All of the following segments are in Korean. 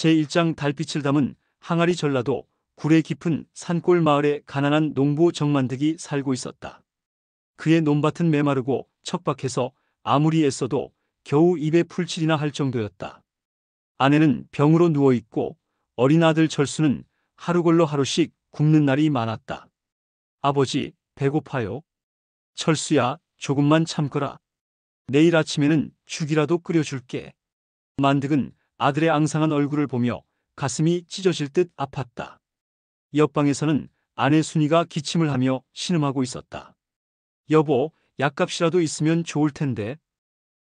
제1장 달빛을 담은 항아리 전라도 구례 깊은 산골 마을에 가난한 농부 정만득이 살고 있었다. 그의 논밭은 메마르고 척박해서 아무리 애써도 겨우 입에 풀칠이나 할 정도였다. 아내는 병으로 누워있고 어린 아들 철수는 하루 걸러 하루씩 굶는 날이 많았다. 아버지, 배고파요. 철수야, 조금만 참거라. 내일 아침에는 죽이라도 끓여줄게. 만득은 아들의 앙상한 얼굴을 보며 가슴이 찢어질 듯 아팠다. 옆방에서는 아내 순이가 기침을 하며 신음하고 있었다. 여보, 약값이라도 있으면 좋을 텐데.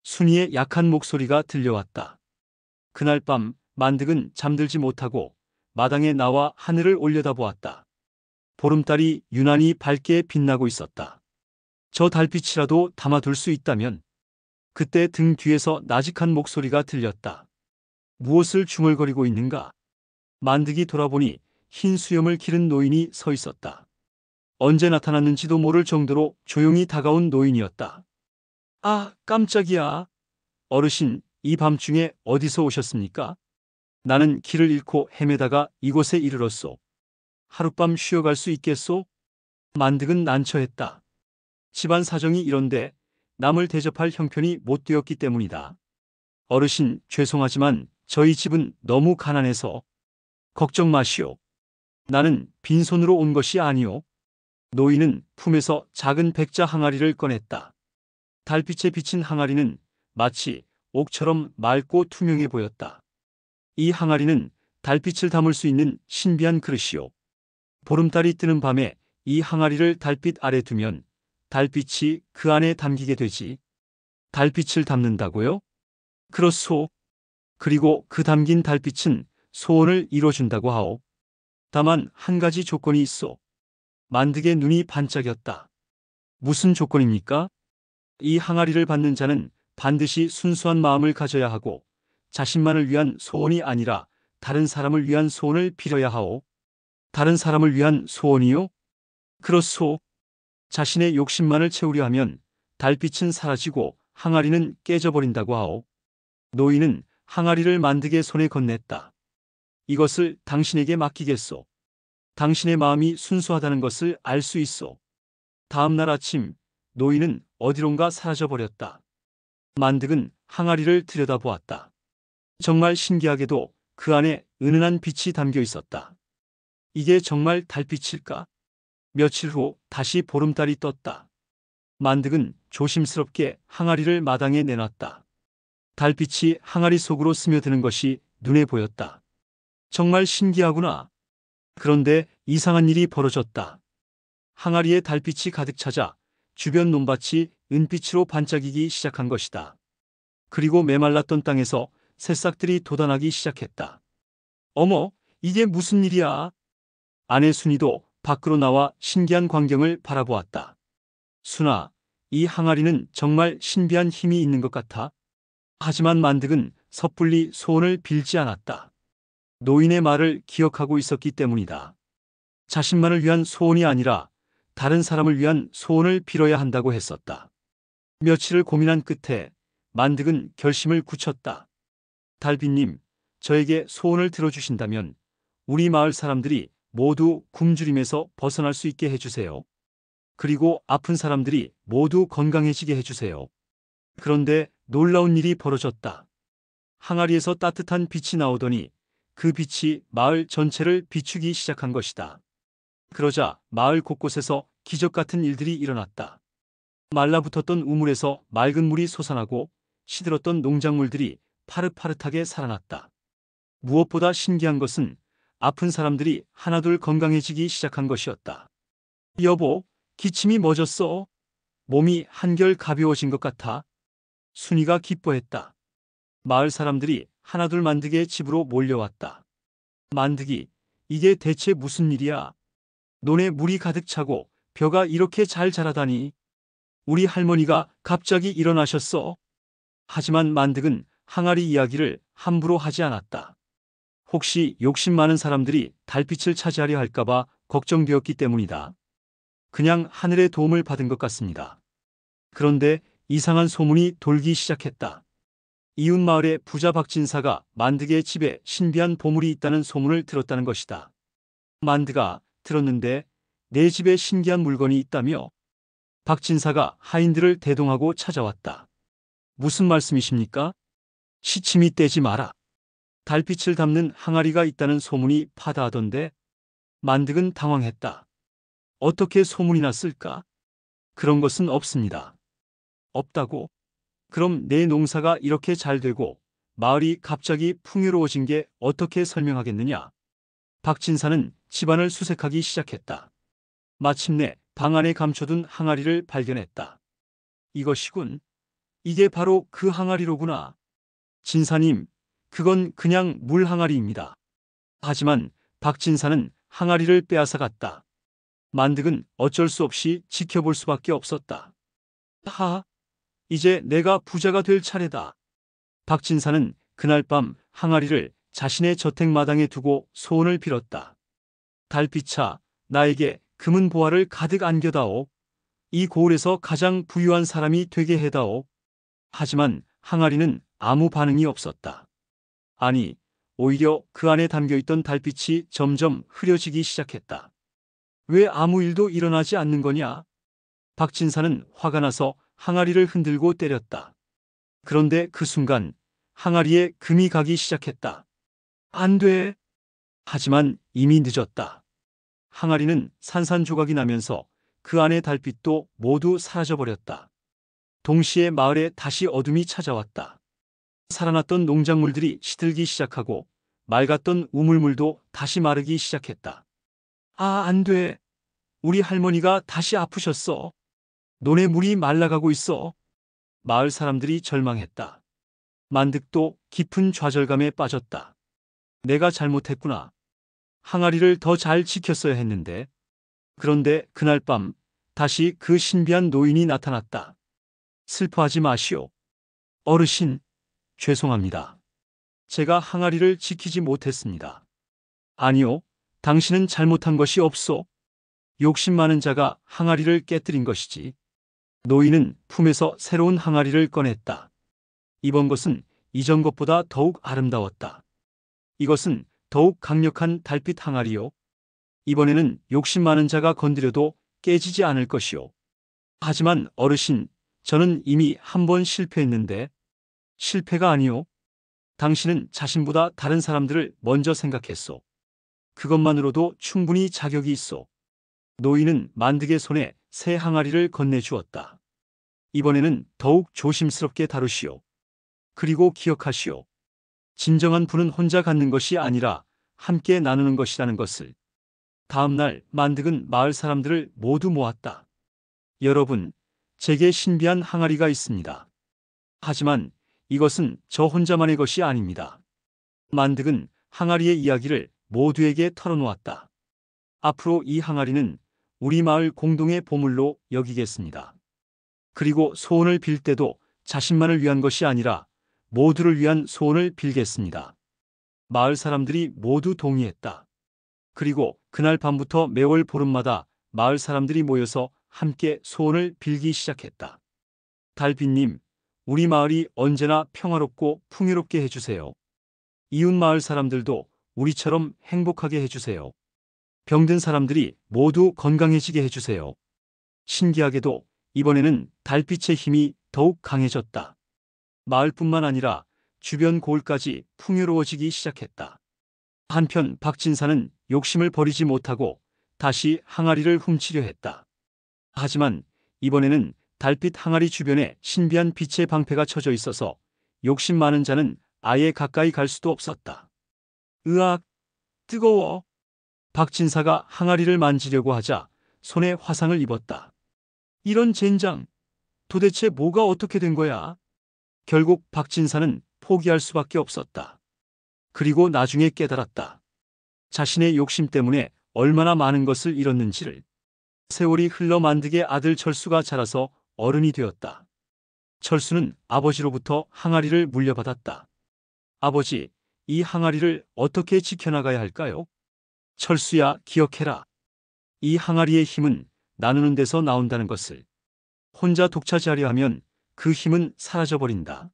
순이의 약한 목소리가 들려왔다. 그날 밤 만득은 잠들지 못하고 마당에 나와 하늘을 올려다보았다. 보름달이 유난히 밝게 빛나고 있었다. 저 달빛이라도 담아둘 수 있다면. 그때 등 뒤에서 나직한 목소리가 들렸다. 무엇을 중얼거리고 있는가? 만득이 돌아보니 흰 수염을 기른 노인이 서 있었다. 언제 나타났는지도 모를 정도로 조용히 다가온 노인이었다. 아, 깜짝이야. 어르신, 이 밤중에 어디서 오셨습니까? 나는 길을 잃고 헤매다가 이곳에 이르렀소. 하룻밤 쉬어갈 수 있겠소? 만득은 난처했다. 집안 사정이 이런데 남을 대접할 형편이 못 되었기 때문이다. 어르신, 죄송하지만 저희 집은 너무 가난해서. 걱정 마시오. 나는 빈손으로 온 것이 아니오. 노인은 품에서 작은 백자 항아리를 꺼냈다. 달빛에 비친 항아리는 마치 옥처럼 맑고 투명해 보였다. 이 항아리는 달빛을 담을 수 있는 신비한 그릇이오. 보름달이 뜨는 밤에 이 항아리를 달빛 아래 두면 달빛이 그 안에 담기게 되지. 달빛을 담는다고요? 그렇소. 그리고 그 담긴 달빛은 소원을 이뤄준다고 하오. 다만 한 가지 조건이 있어. 만득의 눈이 반짝였다. 무슨 조건입니까? 이 항아리를 받는 자는 반드시 순수한 마음을 가져야 하고 자신만을 위한 소원이 아니라 다른 사람을 위한 소원을 빌어야 하오. 다른 사람을 위한 소원이요? 그렇소. 자신의 욕심만을 채우려 하면 달빛은 사라지고 항아리는 깨져버린다고 하오. 노인은 항아리를 만득의 손에 건넸다. 이것을 당신에게 맡기겠소. 당신의 마음이 순수하다는 것을 알 수 있소. 다음 날 아침 노인은 어디론가 사라져버렸다. 만득은 항아리를 들여다보았다. 정말 신기하게도 그 안에 은은한 빛이 담겨 있었다. 이게 정말 달빛일까? 며칠 후 다시 보름달이 떴다. 만득은 조심스럽게 항아리를 마당에 내놨다. 달빛이 항아리 속으로 스며드는 것이 눈에 보였다. 정말 신기하구나. 그런데 이상한 일이 벌어졌다. 항아리에 달빛이 가득 차자 주변 논밭이 은빛으로 반짝이기 시작한 것이다. 그리고 메말랐던 땅에서 새싹들이 돋아나기 시작했다. 어머, 이게 무슨 일이야? 아내 순이도 밖으로 나와 신기한 광경을 바라보았다. 순아, 이 항아리는 정말 신비한 힘이 있는 것 같아. 하지만 만득은 섣불리 소원을 빌지 않았다. 노인의 말을 기억하고 있었기 때문이다. 자신만을 위한 소원이 아니라 다른 사람을 위한 소원을 빌어야 한다고 했었다. 며칠을 고민한 끝에 만득은 결심을 굳혔다. 달빛님, 저에게 소원을 들어주신다면 우리 마을 사람들이 모두 굶주림에서 벗어날 수 있게 해주세요. 그리고 아픈 사람들이 모두 건강해지게 해주세요. 그런데 놀라운 일이 벌어졌다. 항아리에서 따뜻한 빛이 나오더니 그 빛이 마을 전체를 비추기 시작한 것이다. 그러자 마을 곳곳에서 기적 같은 일들이 일어났다. 말라붙었던 우물에서 맑은 물이 솟아나고 시들었던 농작물들이 파릇파릇하게 살아났다. 무엇보다 신기한 것은 아픈 사람들이 하나둘 건강해지기 시작한 것이었다. 여보, 기침이 멎었어. 몸이 한결 가벼워진 것 같아. 순이가 기뻐했다. 마을 사람들이 하나둘 만득의 집으로 몰려왔다. 만득이, 이게 대체 무슨 일이야? 논에 물이 가득 차고 벼가 이렇게 잘 자라다니. 우리 할머니가 갑자기 일어나셨어. 하지만 만득은 항아리 이야기를 함부로 하지 않았다. 혹시 욕심 많은 사람들이 달빛을 차지하려 할까봐 걱정되었기 때문이다. 그냥 하늘의 도움을 받은 것 같습니다. 그런데 이상한 소문이 돌기 시작했다. 이웃 마을의 부자 박진사가 만드의 집에 신비한 보물이 있다는 소문을 들었다는 것이다. 만드가 들었는데 내 집에 신기한 물건이 있다며? 박진사가 하인들을 대동하고 찾아왔다. 무슨 말씀이십니까? 시침이 떼지 마라. 달빛을 담는 항아리가 있다는 소문이 파다하던데. 만득은 당황했다. 어떻게 소문이 났을까? 그런 것은 없습니다. 없다고? 그럼 내 농사가 이렇게 잘 되고 마을이 갑자기 풍요로워진 게 어떻게 설명하겠느냐? 박진사는 집안을 수색하기 시작했다. 마침내 방 안에 감춰둔 항아리를 발견했다. 이것이군. 이게 바로 그 항아리로구나. 진사님, 그건 그냥 물 항아리입니다. 하지만 박진사는 항아리를 빼앗아 갔다. 만득은 어쩔 수 없이 지켜볼 수밖에 없었다. 하하, 이제 내가 부자가 될 차례다. 박진사는 그날 밤 항아리를 자신의 저택마당에 두고 소원을 빌었다. 달빛아, 나에게 금은 보화를 가득 안겨다오. 이 고을에서 가장 부유한 사람이 되게 해다오. 하지만 항아리는 아무 반응이 없었다. 아니, 오히려 그 안에 담겨있던 달빛이 점점 흐려지기 시작했다. 왜 아무 일도 일어나지 않는 거냐? 박진사는 화가 나서 항아리를 흔들고 때렸다. 그런데 그 순간 항아리에 금이 가기 시작했다. 안 돼. 하지만 이미 늦었다. 항아리는 산산조각이 나면서 그 안의 달빛도 모두 사라져버렸다. 동시에 마을에 다시 어둠이 찾아왔다. 살아났던 농작물들이 시들기 시작하고 맑았던 우물물도 다시 마르기 시작했다. 아, 안 돼. 우리 할머니가 다시 아프셨어. 논에 물이 말라가고 있어. 마을 사람들이 절망했다. 만득도 깊은 좌절감에 빠졌다. 내가 잘못했구나. 항아리를 더 잘 지켰어야 했는데. 그런데 그날 밤 다시 그 신비한 노인이 나타났다. 슬퍼하지 마시오. 어르신, 죄송합니다. 제가 항아리를 지키지 못했습니다. 아니요, 당신은 잘못한 것이 없소. 욕심 많은 자가 항아리를 깨뜨린 것이지. 노인은 품에서 새로운 항아리를 꺼냈다. 이번 것은 이전 것보다 더욱 아름다웠다. 이것은 더욱 강력한 달빛 항아리요. 이번에는 욕심 많은 자가 건드려도 깨지지 않을 것이요. 하지만 어르신, 저는 이미 한 번 실패했는데. 실패가 아니요. 당신은 자신보다 다른 사람들을 먼저 생각했소. 그것만으로도 충분히 자격이 있소. 노인은 만득의 손에 새 항아리를 건네주었다. 이번에는 더욱 조심스럽게 다루시오. 그리고 기억하시오. 진정한 부는 혼자 갖는 것이 아니라 함께 나누는 것이라는 것을. 다음 날 만득은 마을 사람들을 모두 모았다. 여러분, 제게 신비한 항아리가 있습니다. 하지만 이것은 저 혼자만의 것이 아닙니다. 만득은 항아리의 이야기를 모두에게 털어놓았다. 앞으로 이 항아리는 우리 마을 공동의 보물로 여기겠습니다. 그리고 소원을 빌 때도 자신만을 위한 것이 아니라 모두를 위한 소원을 빌겠습니다. 마을 사람들이 모두 동의했다. 그리고 그날 밤부터 매월 보름마다 마을 사람들이 모여서 함께 소원을 빌기 시작했다. 달빛님, 우리 마을이 언제나 평화롭고 풍요롭게 해주세요. 이웃 마을 사람들도 우리처럼 행복하게 해주세요. 병든 사람들이 모두 건강해지게 해주세요. 신기하게도 이번에는 달빛의 힘이 더욱 강해졌다. 마을뿐만 아니라 주변 고을까지 풍요로워지기 시작했다. 한편 박진사는 욕심을 버리지 못하고 다시 항아리를 훔치려 했다. 하지만 이번에는 달빛 항아리 주변에 신비한 빛의 방패가 쳐져 있어서 욕심 많은 자는 아예 가까이 갈 수도 없었다. 으악, 뜨거워. 박진사가 항아리를 만지려고 하자 손에 화상을 입었다. 이런 젠장, 도대체 뭐가 어떻게 된 거야? 결국 박진사는 포기할 수밖에 없었다. 그리고 나중에 깨달았다. 자신의 욕심 때문에 얼마나 많은 것을 잃었는지를. 세월이 흘러 만득의 아들 철수가 자라서 어른이 되었다. 철수는 아버지로부터 항아리를 물려받았다. 아버지, 이 항아리를 어떻게 지켜나가야 할까요? 철수야, 기억해라. 이 항아리의 힘은 나누는 데서 나온다는 것을. 혼자 독차지하려 하면 그 힘은 사라져버린다.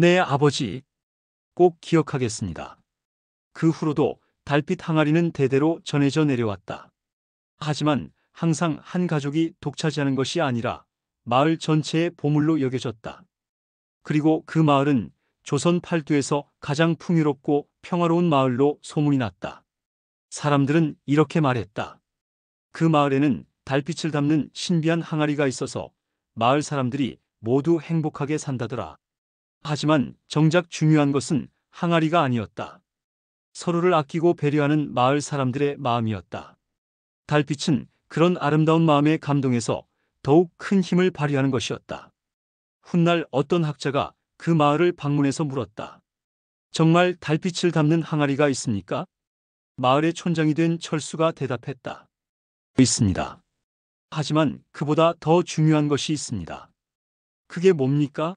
네, 아버지. 꼭 기억하겠습니다. 그 후로도 달빛 항아리는 대대로 전해져 내려왔다. 하지만 항상 한 가족이 독차지하는 것이 아니라 마을 전체의 보물로 여겨졌다. 그리고 그 마을은 조선 팔도에서 가장 풍요롭고 평화로운 마을로 소문이 났다. 사람들은 이렇게 말했다. 그 마을에는 달빛을 담는 신비한 항아리가 있어서 마을 사람들이 모두 행복하게 산다더라. 하지만 정작 중요한 것은 항아리가 아니었다. 서로를 아끼고 배려하는 마을 사람들의 마음이었다. 달빛은 그런 아름다운 마음에 감동해서 더욱 큰 힘을 발휘하는 것이었다. 훗날 어떤 학자가 그 마을을 방문해서 물었다. 정말 달빛을 담는 항아리가 있습니까? 마을의 촌장이 된 철수가 대답했다. 있습니다. 하지만 그보다 더 중요한 것이 있습니다. 그게 뭡니까?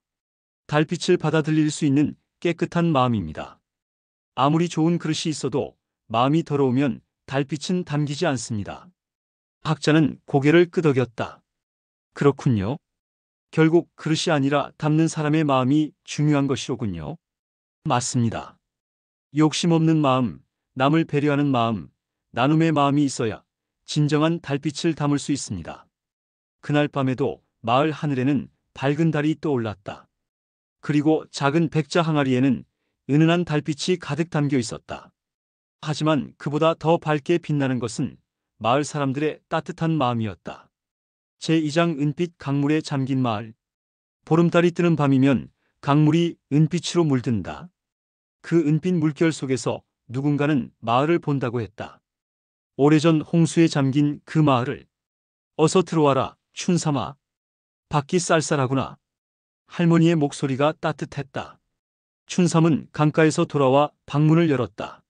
달빛을 받아들일 수 있는 깨끗한 마음입니다. 아무리 좋은 그릇이 있어도 마음이 더러우면 달빛은 담기지 않습니다. 학자는 고개를 끄덕였다. 그렇군요. 결국 그릇이 아니라 담는 사람의 마음이 중요한 것이로군요. 맞습니다. 욕심 없는 마음, 남을 배려하는 마음, 나눔의 마음이 있어야 진정한 달빛을 담을 수 있습니다. 그날 밤에도 마을 하늘에는 밝은 달이 떠올랐다. 그리고 작은 백자 항아리에는 은은한 달빛이 가득 담겨 있었다. 하지만 그보다 더 밝게 빛나는 것은 마을 사람들의 따뜻한 마음이었다. 제2장 은빛 강물에 잠긴 마을. 보름달이 뜨는 밤이면 강물이 은빛으로 물든다. 그 은빛 물결 속에서 누군가는 마을을 본다고 했다. 오래전 홍수에 잠긴 그 마을을. 어서 들어와라, 춘삼아. 밖이 쌀쌀하구나. 할머니의 목소리가 따뜻했다. 춘삼은 강가에서 돌아와 방문을 열었다.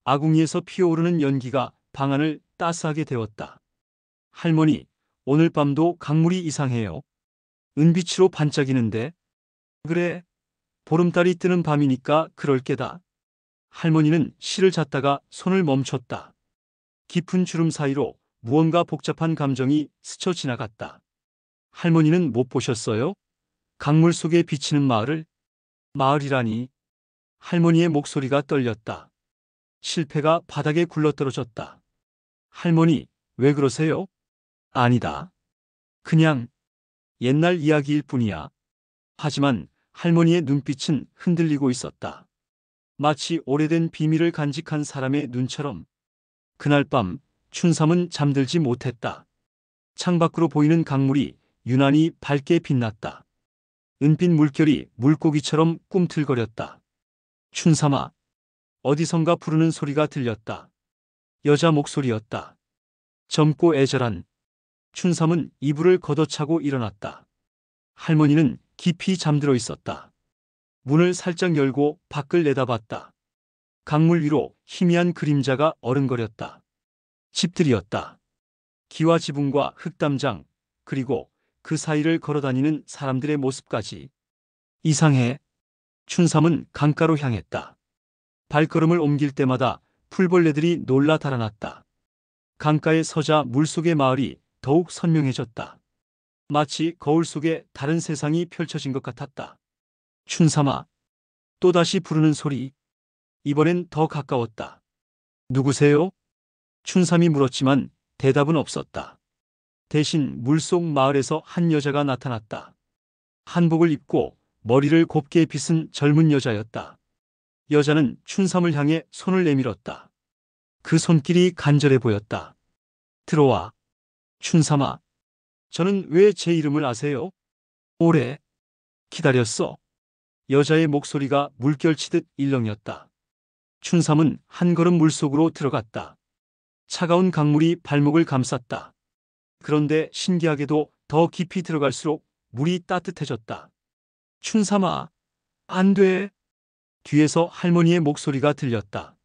아궁이에서 피어오르는 연기가 방 안을 따스하게 데웠다. 할머니, 오늘 밤도 강물이 이상해요. 은빛으로 반짝이는데. 그래, 보름달이 뜨는 밤이니까 그럴 게다. 할머니는 실을 잡다가 손을 멈췄다. 깊은 주름 사이로 무언가 복잡한 감정이 스쳐 지나갔다. 할머니는 못 보셨어요? 강물 속에 비치는 마을을? 마을이라니. 할머니의 목소리가 떨렸다. 실패가 바닥에 굴러떨어졌다. 할머니, 왜 그러세요? 아니다. 그냥 옛날 이야기일 뿐이야. 하지만 할머니의 눈빛은 흔들리고 있었다. 마치 오래된 비밀을 간직한 사람의 눈처럼. 그날 밤 춘삼은 잠들지 못했다. 창밖으로 보이는 강물이 유난히 밝게 빛났다. 은빛 물결이 물고기처럼 꿈틀거렸다. 춘삼아. 어디선가 부르는 소리가 들렸다. 여자 목소리였다. 젊고 애절한. 춘삼은 이불을 걷어차고 일어났다. 할머니는 깊이 잠들어 있었다. 문을 살짝 열고 밖을 내다봤다. 강물 위로 희미한 그림자가 어른거렸다. 집들이었다. 기와 지붕과 흙담장, 그리고 그 사이를 걸어다니는 사람들의 모습까지. 이상해. 춘삼은 강가로 향했다. 발걸음을 옮길 때마다 풀벌레들이 놀라 달아났다. 강가에 서자 물속의 마을이 더욱 선명해졌다. 마치 거울 속에 다른 세상이 펼쳐진 것 같았다. 춘삼아. 또다시 부르는 소리. 이번엔 더 가까웠다. 누구세요? 춘삼이 물었지만 대답은 없었다. 대신 물속 마을에서 한 여자가 나타났다. 한복을 입고 머리를 곱게 빗은 젊은 여자였다. 여자는 춘삼을 향해 손을 내밀었다. 그 손길이 간절해 보였다. 들어와. 춘삼아. 저는 왜 제 이름을 아세요? 오래 기다렸어. 여자의 목소리가 물결치듯 일렁였다. 춘삼은 한 걸음 물속으로 들어갔다. 차가운 강물이 발목을 감쌌다. 그런데 신기하게도 더 깊이 들어갈수록 물이 따뜻해졌다. 춘삼아, 안 돼. 뒤에서 할머니의 목소리가 들렸다.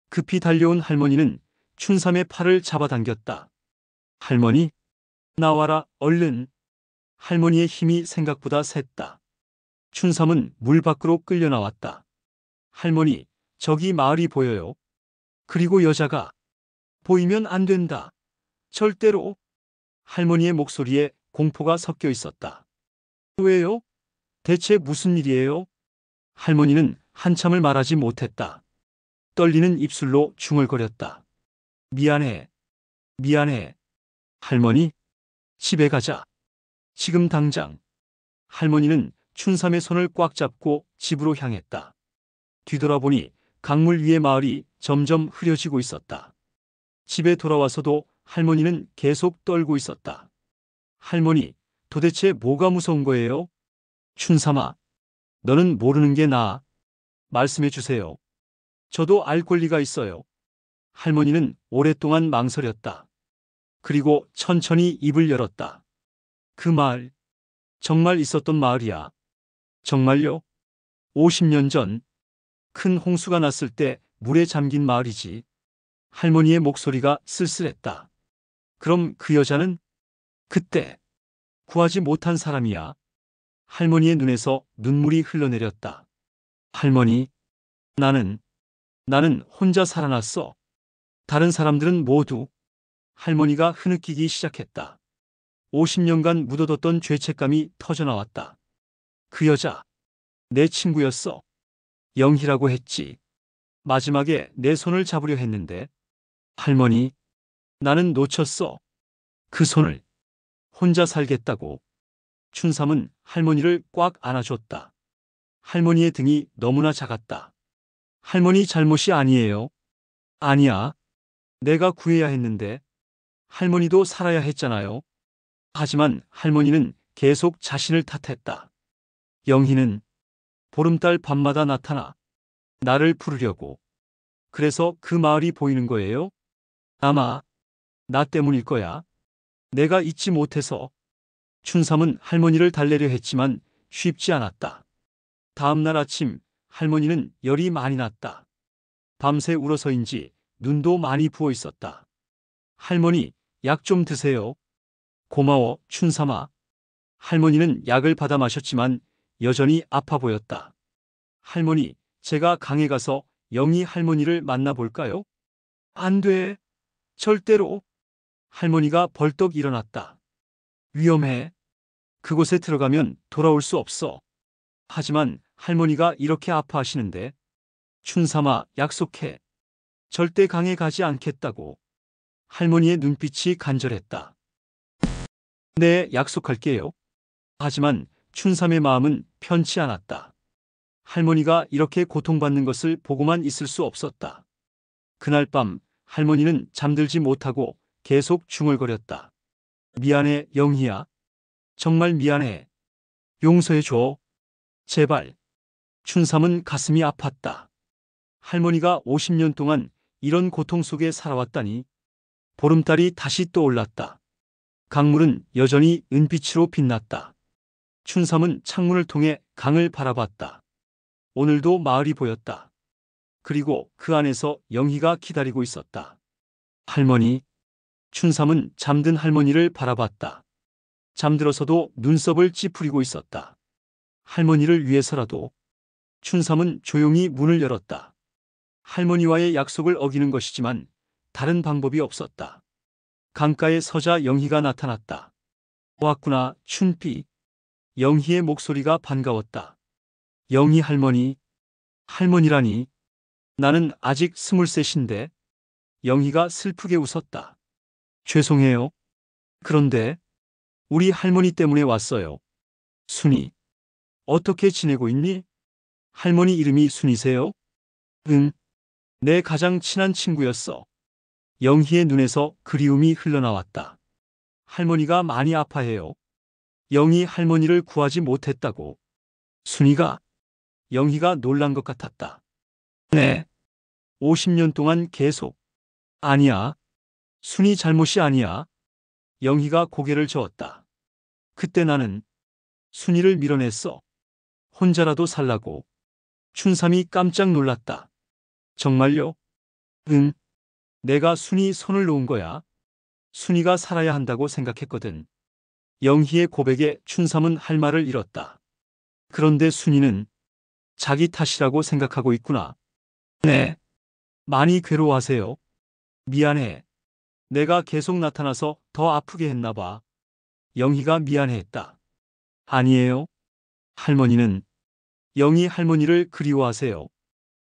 급히 달려온 할머니는 춘삼의 팔을 잡아당겼다. 할머니, 나와라, 얼른. 할머니의 힘이 생각보다 셌다. 춘삼은 물 밖으로 끌려 나왔다. 할머니, 저기 마을이 보여요. 그리고 여자가. 보이면 안 된다. 절대로. 할머니의 목소리에 공포가 섞여 있었다. 왜요? 대체 무슨 일이에요? 할머니는 한참을 말하지 못했다. 떨리는 입술로 중얼거렸다. 미안해. 미안해. 할머니, 집에 가자. 지금 당장. 할머니는 춘삼의 손을 꽉 잡고 집으로 향했다. 뒤돌아보니 강물 위의 마을이 점점 흐려지고 있었다. 집에 돌아와서도 할머니는 계속 떨고 있었다. 할머니, 도대체 뭐가 무서운 거예요? 춘삼아, 너는 모르는 게 나아. 말씀해 주세요. 저도 알 권리가 있어요. 할머니는 오랫동안 망설였다. 그리고 천천히 입을 열었다. 그 마을, 정말 있었던 마을이야. 정말요? 50년 전, 큰 홍수가 났을 때 물에 잠긴 마을이지. 할머니의 목소리가 쓸쓸했다. 그럼 그 여자는? 그때 구하지 못한 사람이야. 할머니의 눈에서 눈물이 흘러내렸다. 할머니, 나는 혼자 살아났어. 다른 사람들은 모두. 할머니가 흐느끼기 시작했다. 50년간 묻어뒀던 죄책감이 터져나왔다. 그 여자, 내 친구였어. 영희라고 했지. 마지막에 내 손을 잡으려 했는데. 할머니, 나는 놓쳤어. 그 손을. 혼자 살겠다고. 춘삼은 할머니를 꽉 안아줬다. 할머니의 등이 너무나 작았다. 할머니 잘못이 아니에요. 아니야. 내가 구해야 했는데. 할머니도 살아야 했잖아요. 하지만 할머니는 계속 자신을 탓했다. 영희는 보름달 밤마다 나타나 나를 부르려고. 그래서 그 마을이 보이는 거예요? 아마 나 때문일 거야. 내가 잊지 못해서. 춘삼은 할머니를 달래려 했지만 쉽지 않았다. 다음 날 아침 할머니는 열이 많이 났다. 밤새 울어서인지 눈도 많이 부어 있었다. 할머니, 약 좀 드세요. 고마워, 춘삼아. 할머니는 약을 받아 마셨지만 여전히 아파 보였다. 할머니, 제가 강에 가서 영희 할머니를 만나볼까요? 안 돼. 절대로. 할머니가 벌떡 일어났다. 위험해. 그곳에 들어가면 돌아올 수 없어. 하지만 할머니가 이렇게 아파하시는데. 춘삼아, 약속해. 절대 강에 가지 않겠다고. 할머니의 눈빛이 간절했다. 네, 약속할게요. 하지만 춘삼의 마음은 편치 않았다. 할머니가 이렇게 고통받는 것을 보고만 있을 수 없었다. 그날 밤 할머니는 잠들지 못하고 계속 중얼거렸다. 미안해, 영희야. 정말 미안해. 용서해줘. 제발. 춘삼은 가슴이 아팠다. 할머니가 50년 동안 이런 고통 속에 살아왔다니. 보름달이 다시 떠올랐다. 강물은 여전히 은빛으로 빛났다. 춘삼은 창문을 통해 강을 바라봤다. 오늘도 마을이 보였다. 그리고 그 안에서 영희가 기다리고 있었다. 할머니. 춘삼은 잠든 할머니를 바라봤다. 잠들어서도 눈썹을 찌푸리고 있었다. 할머니를 위해서라도. 춘삼은 조용히 문을 열었다. 할머니와의 약속을 어기는 것이지만 다른 방법이 없었다. 강가에 서자 영희가 나타났다. 왔구나, 춘피. 영희의 목소리가 반가웠다. 영희 할머니. 할머니라니. 나는 아직 23인데. 영희가 슬프게 웃었다. 죄송해요. 그런데 우리 할머니 때문에 왔어요. 순이. 어떻게 지내고 있니? 할머니 이름이 순이세요? 응. 내 가장 친한 친구였어. 영희의 눈에서 그리움이 흘러나왔다. 할머니가 많이 아파해요. 영희 할머니를 구하지 못했다고. 순이가. 영희가 놀란 것 같았다. 네. 50년 동안 계속. 아니야. 순이 잘못이 아니야. 영희가 고개를 저었다. 그때 나는 순이를 밀어냈어. 혼자라도 살라고. 춘삼이 깜짝 놀랐다. 정말요? 응. 내가 순이 손을 놓은 거야. 순이가 살아야 한다고 생각했거든. 영희의 고백에 춘삼은 할 말을 잃었다. 그런데 순이는 자기 탓이라고 생각하고 있구나. 네. 많이 괴로워하세요. 미안해. 내가 계속 나타나서 더 아프게 했나 봐. 영희가 미안해했다. 아니에요. 할머니는 영희 할머니를 그리워하세요?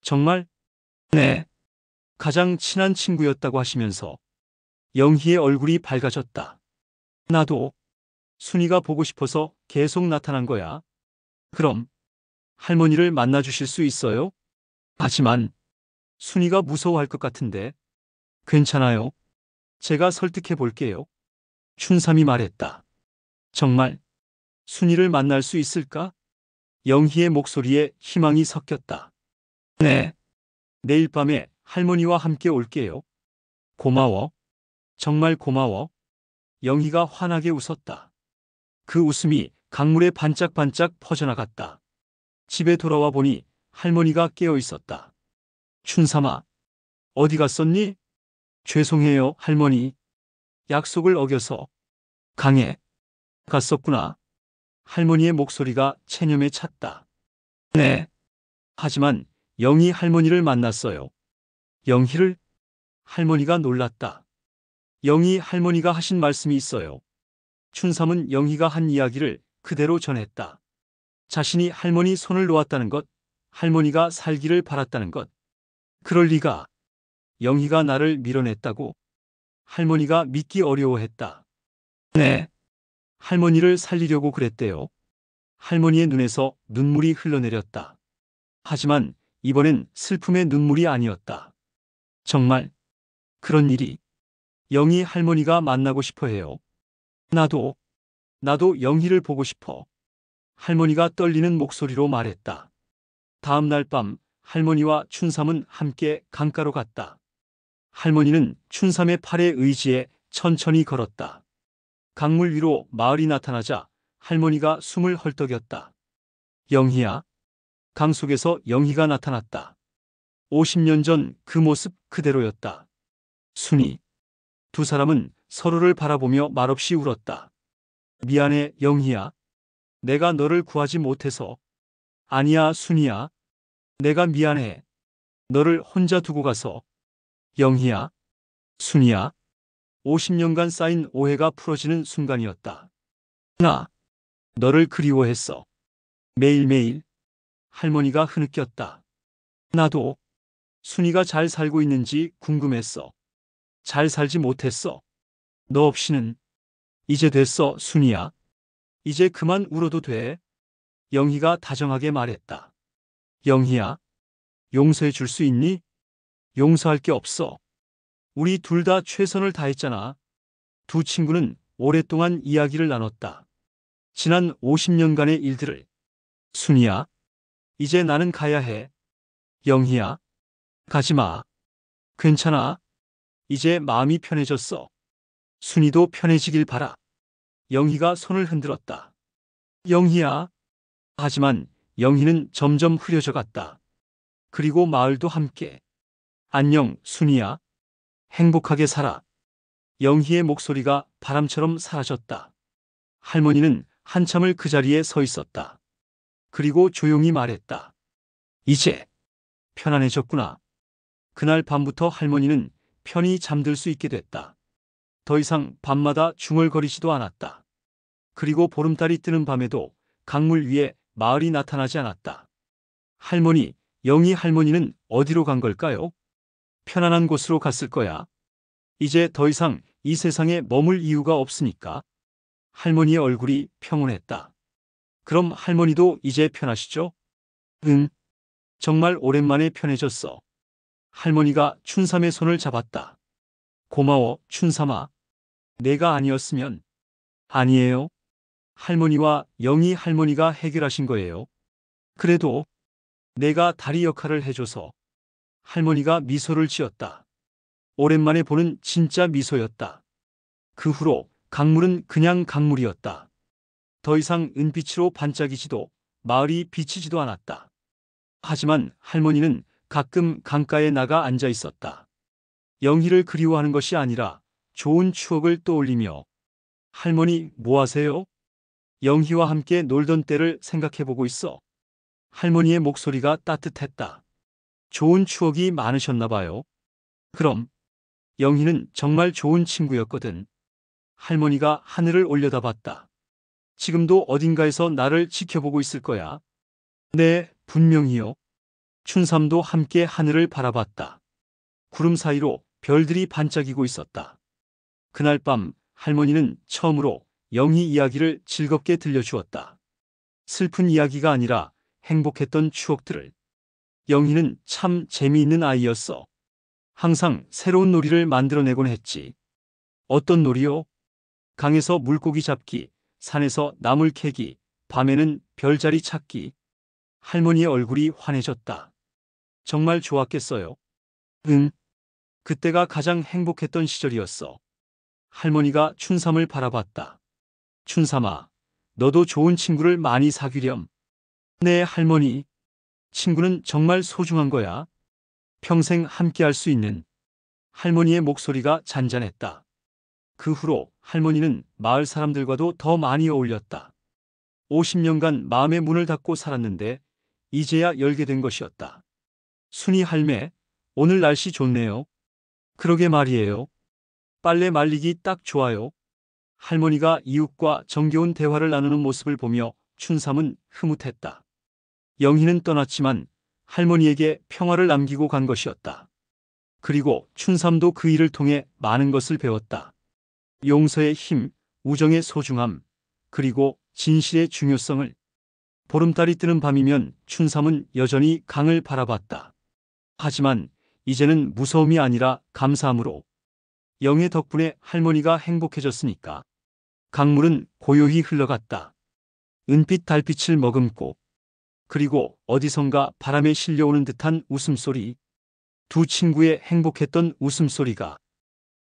정말? 네. 가장 친한 친구였다고 하시면서 영희의 얼굴이 밝아졌다. 나도 순이가 보고 싶어서 계속 나타난 거야. 그럼 할머니를 만나주실 수 있어요? 하지만 순이가 무서워할 것 같은데. 괜찮아요. 제가 설득해 볼게요. 춘삼이 말했다. 정말 순이를 만날 수 있을까? 영희의 목소리에 희망이 섞였다. 네. 내일 밤에 할머니와 함께 올게요. 고마워. 정말 고마워. 영희가 환하게 웃었다. 그 웃음이 강물에 반짝반짝 퍼져나갔다. 집에 돌아와 보니 할머니가 깨어 있었다. 춘삼아, 어디 갔었니? 죄송해요, 할머니. 약속을 어겨서 강에 갔었구나. 할머니의 목소리가 체념에 찼다. 네. 하지만 영희 할머니를 만났어요. 영희를? 할머니가 놀랐다. 영희 할머니가 하신 말씀이 있어요. 춘삼은 영희가 한 이야기를 그대로 전했다. 자신이 할머니 손을 놓았다는 것, 할머니가 살기를 바랐다는 것. 그럴 리가. 영희가 나를 밀어냈다고? 할머니가 믿기 어려워했다. 네. 할머니를 살리려고 그랬대요. 할머니의 눈에서 눈물이 흘러내렸다. 하지만 이번엔 슬픔의 눈물이 아니었다. 정말 그런 일이. 영희 할머니가 만나고 싶어 해요. 나도 영희를 보고 싶어. 할머니가 떨리는 목소리로 말했다. 다음 날 밤 할머니와 춘삼은 함께 강가로 갔다. 할머니는 춘삼의 팔에 의지해 천천히 걸었다. 강물 위로 마을이 나타나자 할머니가 숨을 헐떡였다. 영희야. 강 속에서 영희가 나타났다. 50년 전 그 모습 그대로였다. 순이. 두 사람은 서로를 바라보며 말없이 울었다. 미안해, 영희야. 내가 너를 구하지 못해서. 아니야, 순이야. 내가 미안해. 너를 혼자 두고 가서. 영희야. 순이야. 50년간 쌓인 오해가 풀어지는 순간이었다. 나 너를 그리워했어. 매일매일. 할머니가 흐느꼈다. 나도 순이가 잘 살고 있는지 궁금했어. 잘 살지 못했어. 너 없이는. 이제 됐어, 순이야. 이제 그만 울어도 돼. 영희가 다정하게 말했다. 영희야, 용서해 줄 수 있니? 용서할 게 없어. 우리 둘 다 최선을 다했잖아. 두 친구는 오랫동안 이야기를 나눴다. 지난 50년간의 일들을. 순이야, 이제 나는 가야 해. 영희야, 가지 마. 괜찮아. 이제 마음이 편해졌어. 순이도 편해지길 바라. 영희가 손을 흔들었다. 영희야. 하지만 영희는 점점 흐려져 갔다. 그리고 마을도 함께. 안녕, 순이야. 행복하게 살아. 영희의 목소리가 바람처럼 사라졌다. 할머니는 한참을 그 자리에 서 있었다. 그리고 조용히 말했다. 이제 편안해졌구나. 그날 밤부터 할머니는 편히 잠들 수 있게 됐다. 더 이상 밤마다 중얼거리지도 않았다. 그리고 보름달이 뜨는 밤에도 강물 위에 마을이 나타나지 않았다. 할머니, 영희 할머니는 어디로 간 걸까요? 편안한 곳으로 갔을 거야. 이제 더 이상 이 세상에 머물 이유가 없으니까. 할머니의 얼굴이 평온했다. 그럼 할머니도 이제 편하시죠? 응. 정말 오랜만에 편해졌어. 할머니가 춘삼의 손을 잡았다. 고마워, 춘삼아. 내가 아니었으면. 아니에요. 할머니와 영희 할머니가 해결하신 거예요. 그래도 내가 다리 역할을 해줘서. 할머니가 미소를 지었다. 오랜만에 보는 진짜 미소였다. 그 후로 강물은 그냥 강물이었다. 더 이상 은빛으로 반짝이지도 마을이 비치지도 않았다. 하지만 할머니는 가끔 강가에 나가 앉아 있었다. 영희를 그리워하는 것이 아니라 좋은 추억을 떠올리며. 할머니, 뭐 하세요? 영희와 함께 놀던 때를 생각해보고 있어. 할머니의 목소리가 따뜻했다. 좋은 추억이 많으셨나 봐요. 그럼 영희는 정말 좋은 친구였거든. 할머니가 하늘을 올려다봤다. 지금도 어딘가에서 나를 지켜보고 있을 거야. 네, 분명히요. 춘삼도 함께 하늘을 바라봤다. 구름 사이로 별들이 반짝이고 있었다. 그날 밤 할머니는 처음으로 영희 이야기를 즐겁게 들려주었다. 슬픈 이야기가 아니라 행복했던 추억들을. 영희는 참 재미있는 아이였어. 항상 새로운 놀이를 만들어내곤 했지. 어떤 놀이요? 강에서 물고기 잡기, 산에서 나물 캐기, 밤에는 별자리 찾기. 할머니의 얼굴이 환해졌다. 정말 좋았겠어요. 응. 그때가 가장 행복했던 시절이었어. 할머니가 춘삼을 바라봤다. 춘삼아, 너도 좋은 친구를 많이 사귀렴. 네, 할머니. 친구는 정말 소중한 거야. 평생 함께할 수 있는. 할머니의 목소리가 잔잔했다. 그 후로 할머니는 마을 사람들과도 더 많이 어울렸다. 50년간 마음의 문을 닫고 살았는데 이제야 열게 된 것이었다. 순이 할매, 오늘 날씨 좋네요. 그러게 말이에요. 빨래 말리기 딱 좋아요. 할머니가 이웃과 정겨운 대화를 나누는 모습을 보며 춘삼은 흐뭇했다. 영희는 떠났지만 할머니에게 평화를 남기고 간 것이었다. 그리고 춘삼도 그 일을 통해 많은 것을 배웠다. 용서의 힘, 우정의 소중함, 그리고 진실의 중요성을. 보름달이 뜨는 밤이면 춘삼은 여전히 강을 바라봤다. 하지만 이제는 무서움이 아니라 감사함으로. 영의 덕분에 할머니가 행복해졌으니까. 강물은 고요히 흘러갔다. 은빛 달빛을 머금고. 그리고 어디선가 바람에 실려오는 듯한 웃음소리. 두 친구의 행복했던 웃음소리가.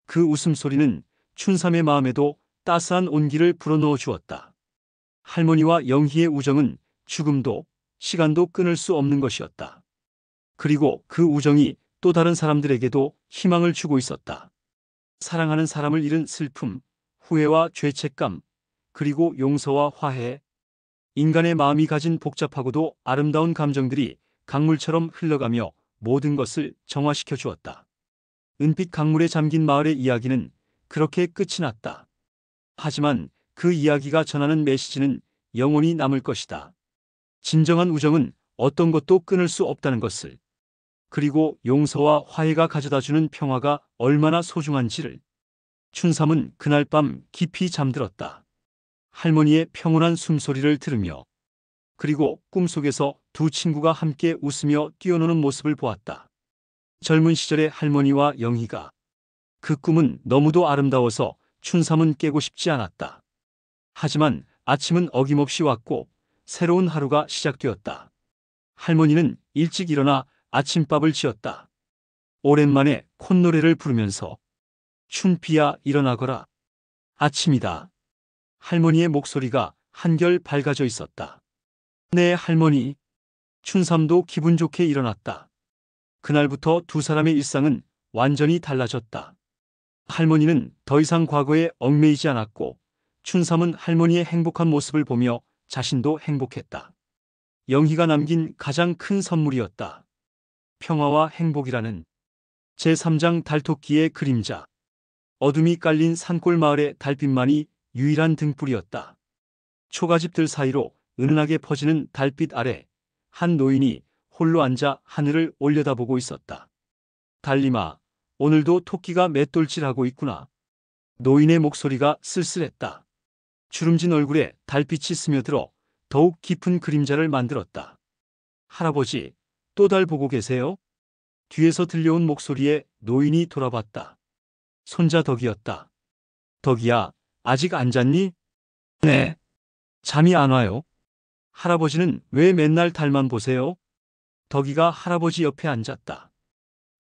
그 웃음소리는 춘삼의 마음에도 따스한 온기를 불어넣어 주었다. 할머니와 영희의 우정은 죽음도 시간도 끊을 수 없는 것이었다. 그리고 그 우정이 또 다른 사람들에게도 희망을 주고 있었다. 사랑하는 사람을 잃은 슬픔, 후회와 죄책감, 그리고 용서와 화해. 인간의 마음이 가진 복잡하고도 아름다운 감정들이 강물처럼 흘러가며 모든 것을 정화시켜 주었다. 은빛 강물에 잠긴 마을의 이야기는 그렇게 끝이 났다. 하지만 그 이야기가 전하는 메시지는 영원히 남을 것이다. 진정한 우정은 어떤 것도 끊을 수 없다는 것을. 그리고 용서와 화해가 가져다주는 평화가 얼마나 소중한지를. 춘삼은 그날 밤 깊이 잠들었다. 할머니의 평온한 숨소리를 들으며. 그리고 꿈속에서 두 친구가 함께 웃으며 뛰어노는 모습을 보았다. 젊은 시절의 할머니와 영희가. 그 꿈은 너무도 아름다워서 춘삼은 깨고 싶지 않았다. 하지만 아침은 어김없이 왔고 새로운 하루가 시작되었다. 할머니는 일찍 일어나 아침밥을 지었다. 오랜만에 콧노래를 부르면서 춘피야 일어나거라. 아침이다. 할머니의 목소리가 한결 밝아져 있었다. 네, 할머니. 춘삼도 기분 좋게 일어났다. 그날부터 두 사람의 일상은 완전히 달라졌다. 할머니는 더 이상 과거에 얽매이지 않았고 춘삼은 할머니의 행복한 모습을 보며 자신도 행복했다. 영희가 남긴 가장 큰 선물이었다. 평화와 행복이라는 제3장 달토끼의 그림자. 어둠이 깔린 산골 마을의 달빛만이 유일한 등불이었다. 초가집들 사이로 은은하게 퍼지는 달빛 아래 한 노인이 홀로 앉아 하늘을 올려다보고 있었다. 달림아, 오늘도 토끼가 맷돌질하고 있구나. 노인의 목소리가 쓸쓸했다. 주름진 얼굴에 달빛이 스며들어 더욱 깊은 그림자를 만들었다. 할아버지, 또 달 보고 계세요? 뒤에서 들려온 목소리에 노인이 돌아봤다. 손자 덕이었다. 덕이야, 아직 안 잤니? 네. 잠이 안 와요. 할아버지는 왜 맨날 달만 보세요? 덕이가 할아버지 옆에 앉았다.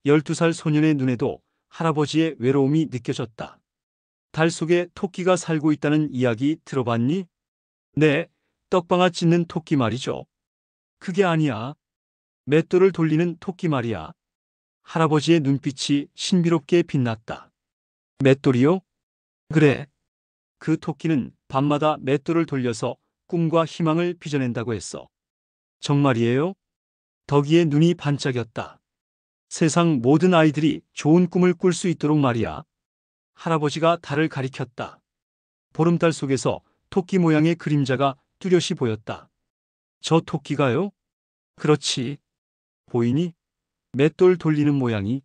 12살 소년의 눈에도 할아버지의 외로움이 느껴졌다. 달 속에 토끼가 살고 있다는 이야기 들어봤니? 네, 떡방아 찢는 토끼 말이죠. 그게 아니야. 맷돌을 돌리는 토끼 말이야. 할아버지의 눈빛이 신비롭게 빛났다. 맷돌이요? 그래. 그 토끼는 밤마다 맷돌을 돌려서 꿈과 희망을 빚어낸다고 했어. 정말이에요? 덕이의 눈이 반짝였다. 세상 모든 아이들이 좋은 꿈을 꿀 수 있도록 말이야. 할아버지가 달을 가리켰다. 보름달 속에서 토끼 모양의 그림자가 뚜렷이 보였다. 저 토끼가요? 그렇지. 보이니? 맷돌 돌리는 모양이.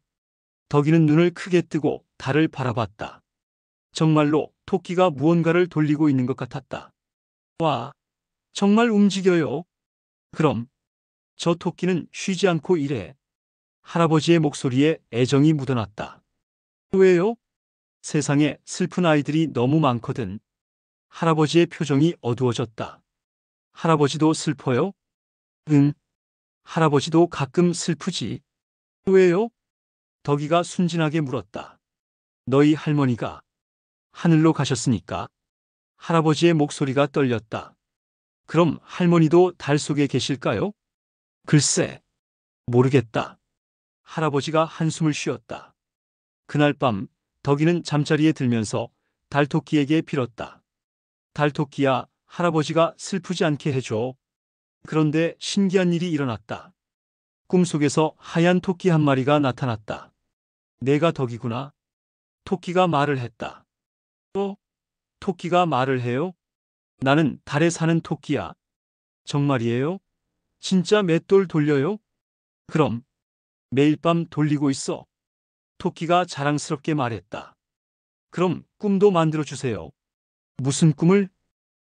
덕이는 눈을 크게 뜨고 달을 바라봤다. 정말로 토끼가 무언가를 돌리고 있는 것 같았다. 와, 정말 움직여요. 그럼 저 토끼는 쉬지 않고 일해. 할아버지의 목소리에 애정이 묻어났다. 왜요? 세상에 슬픈 아이들이 너무 많거든. 할아버지의 표정이 어두워졌다. 할아버지도 슬퍼요? 응. 할아버지도 가끔 슬프지. 왜요? 덕이가 순진하게 물었다. 너희 할머니가 하늘로 가셨으니까. 할아버지의 목소리가 떨렸다. 그럼 할머니도 달 속에 계실까요? 글쎄, 모르겠다. 할아버지가 한숨을 쉬었다. 그날 밤 덕이는 잠자리에 들면서 달토끼에게 빌었다. 달토끼야, 할아버지가 슬프지 않게 해줘. 그런데 신기한 일이 일어났다. 꿈속에서 하얀 토끼 한 마리가 나타났다. 내가 덕이구나. 토끼가 말을 했다. 토끼가 말을 해요? 나는 달에 사는 토끼야. 정말이에요? 진짜 맷돌 돌려요? 그럼 매일 밤 돌리고 있어. 토끼가 자랑스럽게 말했다. 그럼 꿈도 만들어 주세요. 무슨 꿈을?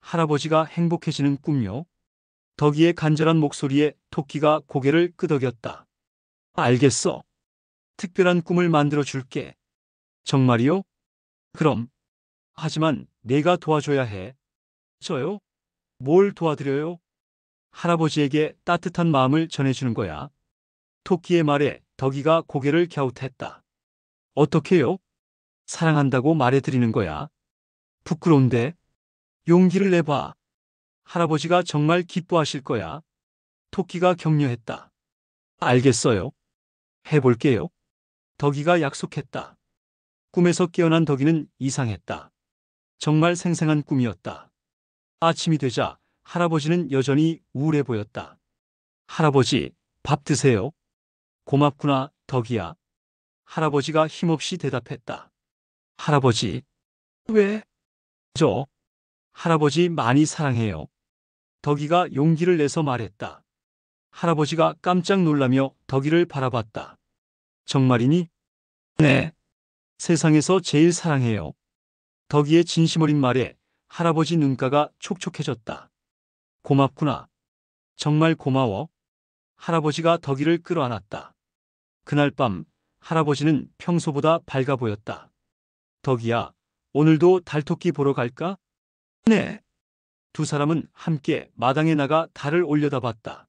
할아버지가 행복해지는 꿈요? 덕이의 간절한 목소리에 토끼가 고개를 끄덕였다. 알겠어. 특별한 꿈을 만들어 줄게. 정말이요? 그럼. 하지만 내가 도와줘야 해. 저요? 뭘 도와드려요? 할아버지에게 따뜻한 마음을 전해주는 거야. 토끼의 말에 덕이가 고개를 갸웃했다. 어떻게요? 사랑한다고 말해드리는 거야. 부끄러운데. 용기를 내봐. 할아버지가 정말 기뻐하실 거야. 토끼가 격려했다. 알겠어요. 해볼게요. 덕이가 약속했다. 꿈에서 깨어난 덕이는 이상했다. 정말 생생한 꿈이었다. 아침이 되자 할아버지는 여전히 우울해 보였다. 할아버지, 밥 드세요. 고맙구나, 덕이야. 할아버지가 힘없이 대답했다. 할아버지, 왜? 저, 할아버지 많이 사랑해요. 덕이가 용기를 내서 말했다. 할아버지가 깜짝 놀라며 덕이를 바라봤다. 정말이니? 네. 세상에서 제일 사랑해요. 덕이의 진심 어린 말에 할아버지 눈가가 촉촉해졌다. 고맙구나. 정말 고마워. 할아버지가 덕이를 끌어안았다. 그날 밤 할아버지는 평소보다 밝아 보였다. 덕이야, 오늘도 달토끼 보러 갈까? 네. 두 사람은 함께 마당에 나가 달을 올려다봤다.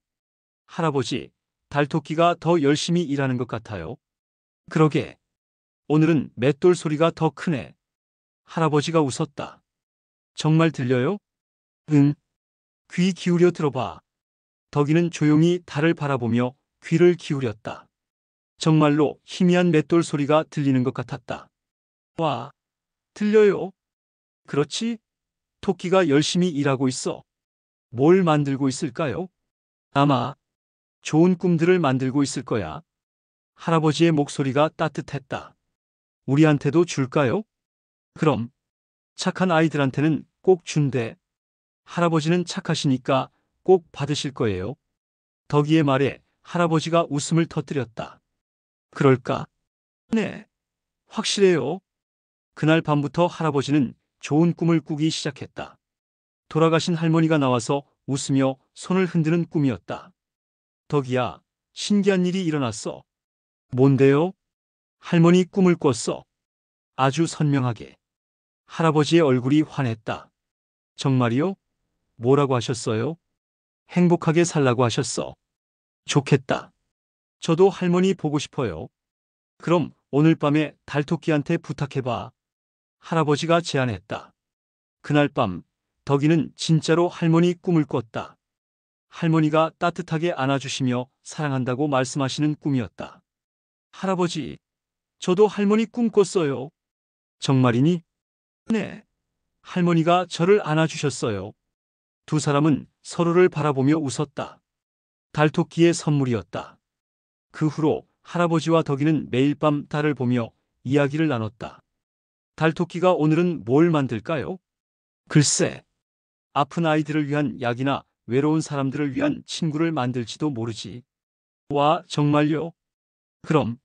할아버지, 달토끼가 더 열심히 일하는 것 같아요. 그러게. 오늘은 맷돌 소리가 더 크네. 할아버지가 웃었다. 정말 들려요? 응. 귀 기울여 들어봐. 덕이는 조용히 달을 바라보며 귀를 기울였다. 정말로 희미한 맷돌 소리가 들리는 것 같았다. 와, 들려요? 그렇지? 토끼가 열심히 일하고 있어. 뭘 만들고 있을까요? 아마 좋은 꿈들을 만들고 있을 거야. 할아버지의 목소리가 따뜻했다. 우리한테도 줄까요? 그럼 착한 아이들한테는 꼭 준대. 할아버지는 착하시니까 꼭 받으실 거예요. 덕이의 말에 할아버지가 웃음을 터뜨렸다. 그럴까? 네, 확실해요. 그날 밤부터 할아버지는 좋은 꿈을 꾸기 시작했다. 돌아가신 할머니가 나와서 웃으며 손을 흔드는 꿈이었다. 덕이야, 신기한 일이 일어났어. 뭔데요? 할머니 꿈을 꿨어. 아주 선명하게. 할아버지의 얼굴이 환했다. 정말이요? 뭐라고 하셨어요? 행복하게 살라고 하셨어. 좋겠다. 저도 할머니 보고 싶어요. 그럼 오늘 밤에 달토끼한테 부탁해봐. 할아버지가 제안했다. 그날 밤 덕이는 진짜로 할머니 꿈을 꿨다. 할머니가 따뜻하게 안아주시며 사랑한다고 말씀하시는 꿈이었다. 할아버지, 저도 할머니 꿈 꿨어요. 정말이니? 네. 할머니가 저를 안아주셨어요. 두 사람은 서로를 바라보며 웃었다. 달토끼의 선물이었다. 그 후로 할아버지와 덕이는 매일 밤 달을 보며 이야기를 나눴다. 달토끼가 오늘은 뭘 만들까요? 글쎄, 아픈 아이들을 위한 약이나 외로운 사람들을 위한 친구를 만들지도 모르지. 와, 정말요? 그럼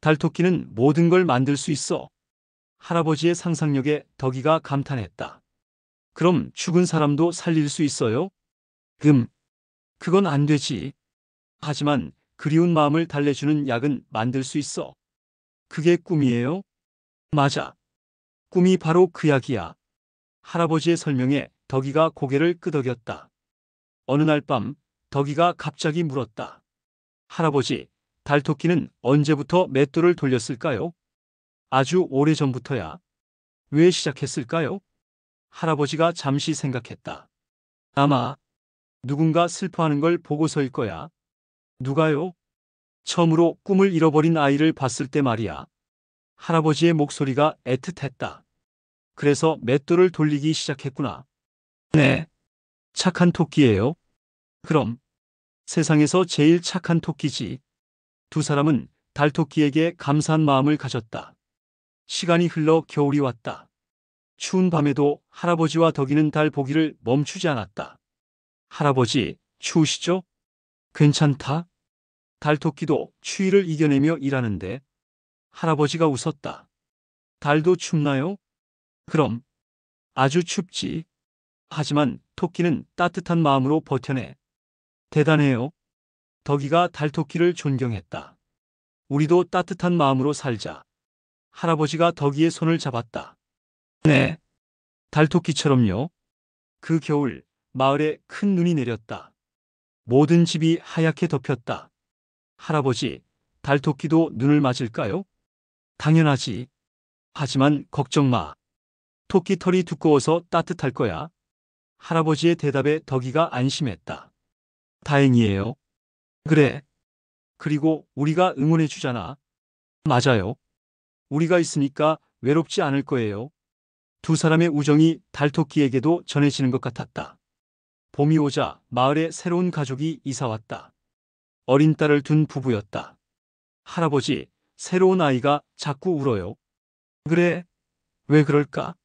달토끼는 모든 걸 만들 수 있어. 할아버지의 상상력에 덕이가 감탄했다. 그럼 죽은 사람도 살릴 수 있어요? 음, 그건 안 되지. 하지만 그리운 마음을 달래주는 약은 만들 수 있어. 그게 꿈이에요? 맞아. 꿈이 바로 그 약이야. 할아버지의 설명에 덕이가 고개를 끄덕였다. 어느 날 밤, 덕이가 갑자기 물었다. 할아버지, 달토끼는 언제부터 맷돌을 돌렸을까요? 아주 오래전부터야. 왜 시작했을까요? 할아버지가 잠시 생각했다. 아마 누군가 슬퍼하는 걸 보고서일 거야. 누가요? 처음으로 꿈을 잃어버린 아이를 봤을 때 말이야. 할아버지의 목소리가 애틋했다. 그래서 맷돌을 돌리기 시작했구나. 네. 착한 토끼예요. 그럼 세상에서 제일 착한 토끼지. 두 사람은 달토끼에게 감사한 마음을 가졌다. 시간이 흘러 겨울이 왔다. 추운 밤에도 할아버지와 덕이는 달 보기를 멈추지 않았다. 할아버지, 추우시죠? 괜찮다. 달토끼도 추위를 이겨내며 일하는데. 할아버지가 웃었다. 달도 춥나요? 그럼 아주 춥지. 하지만 토끼는 따뜻한 마음으로 버텨내. 대단해요. 덕이가 달토끼를 존경했다. 우리도 따뜻한 마음으로 살자. 할아버지가 덕이의 손을 잡았다. 네. 달토끼처럼요. 그 겨울 마을에 큰 눈이 내렸다. 모든 집이 하얗게 덮였다. 할아버지, 달토끼도 눈을 맞을까요? 당연하지. 하지만 걱정 마. 토끼 털이 두꺼워서 따뜻할 거야. 할아버지의 대답에 덕이가 안심했다. 다행이에요. 그래. 그리고 우리가 응원해 주잖아. 맞아요. 우리가 있으니까 외롭지 않을 거예요. 두 사람의 우정이 달토끼에게도 전해지는 것 같았다. 봄이 오자 마을에 새로운 가족이 이사 왔다. 어린 딸을 둔 부부였다. 할아버지, 새로운 아이가 자꾸 울어요. 그래? 왜 그럴까?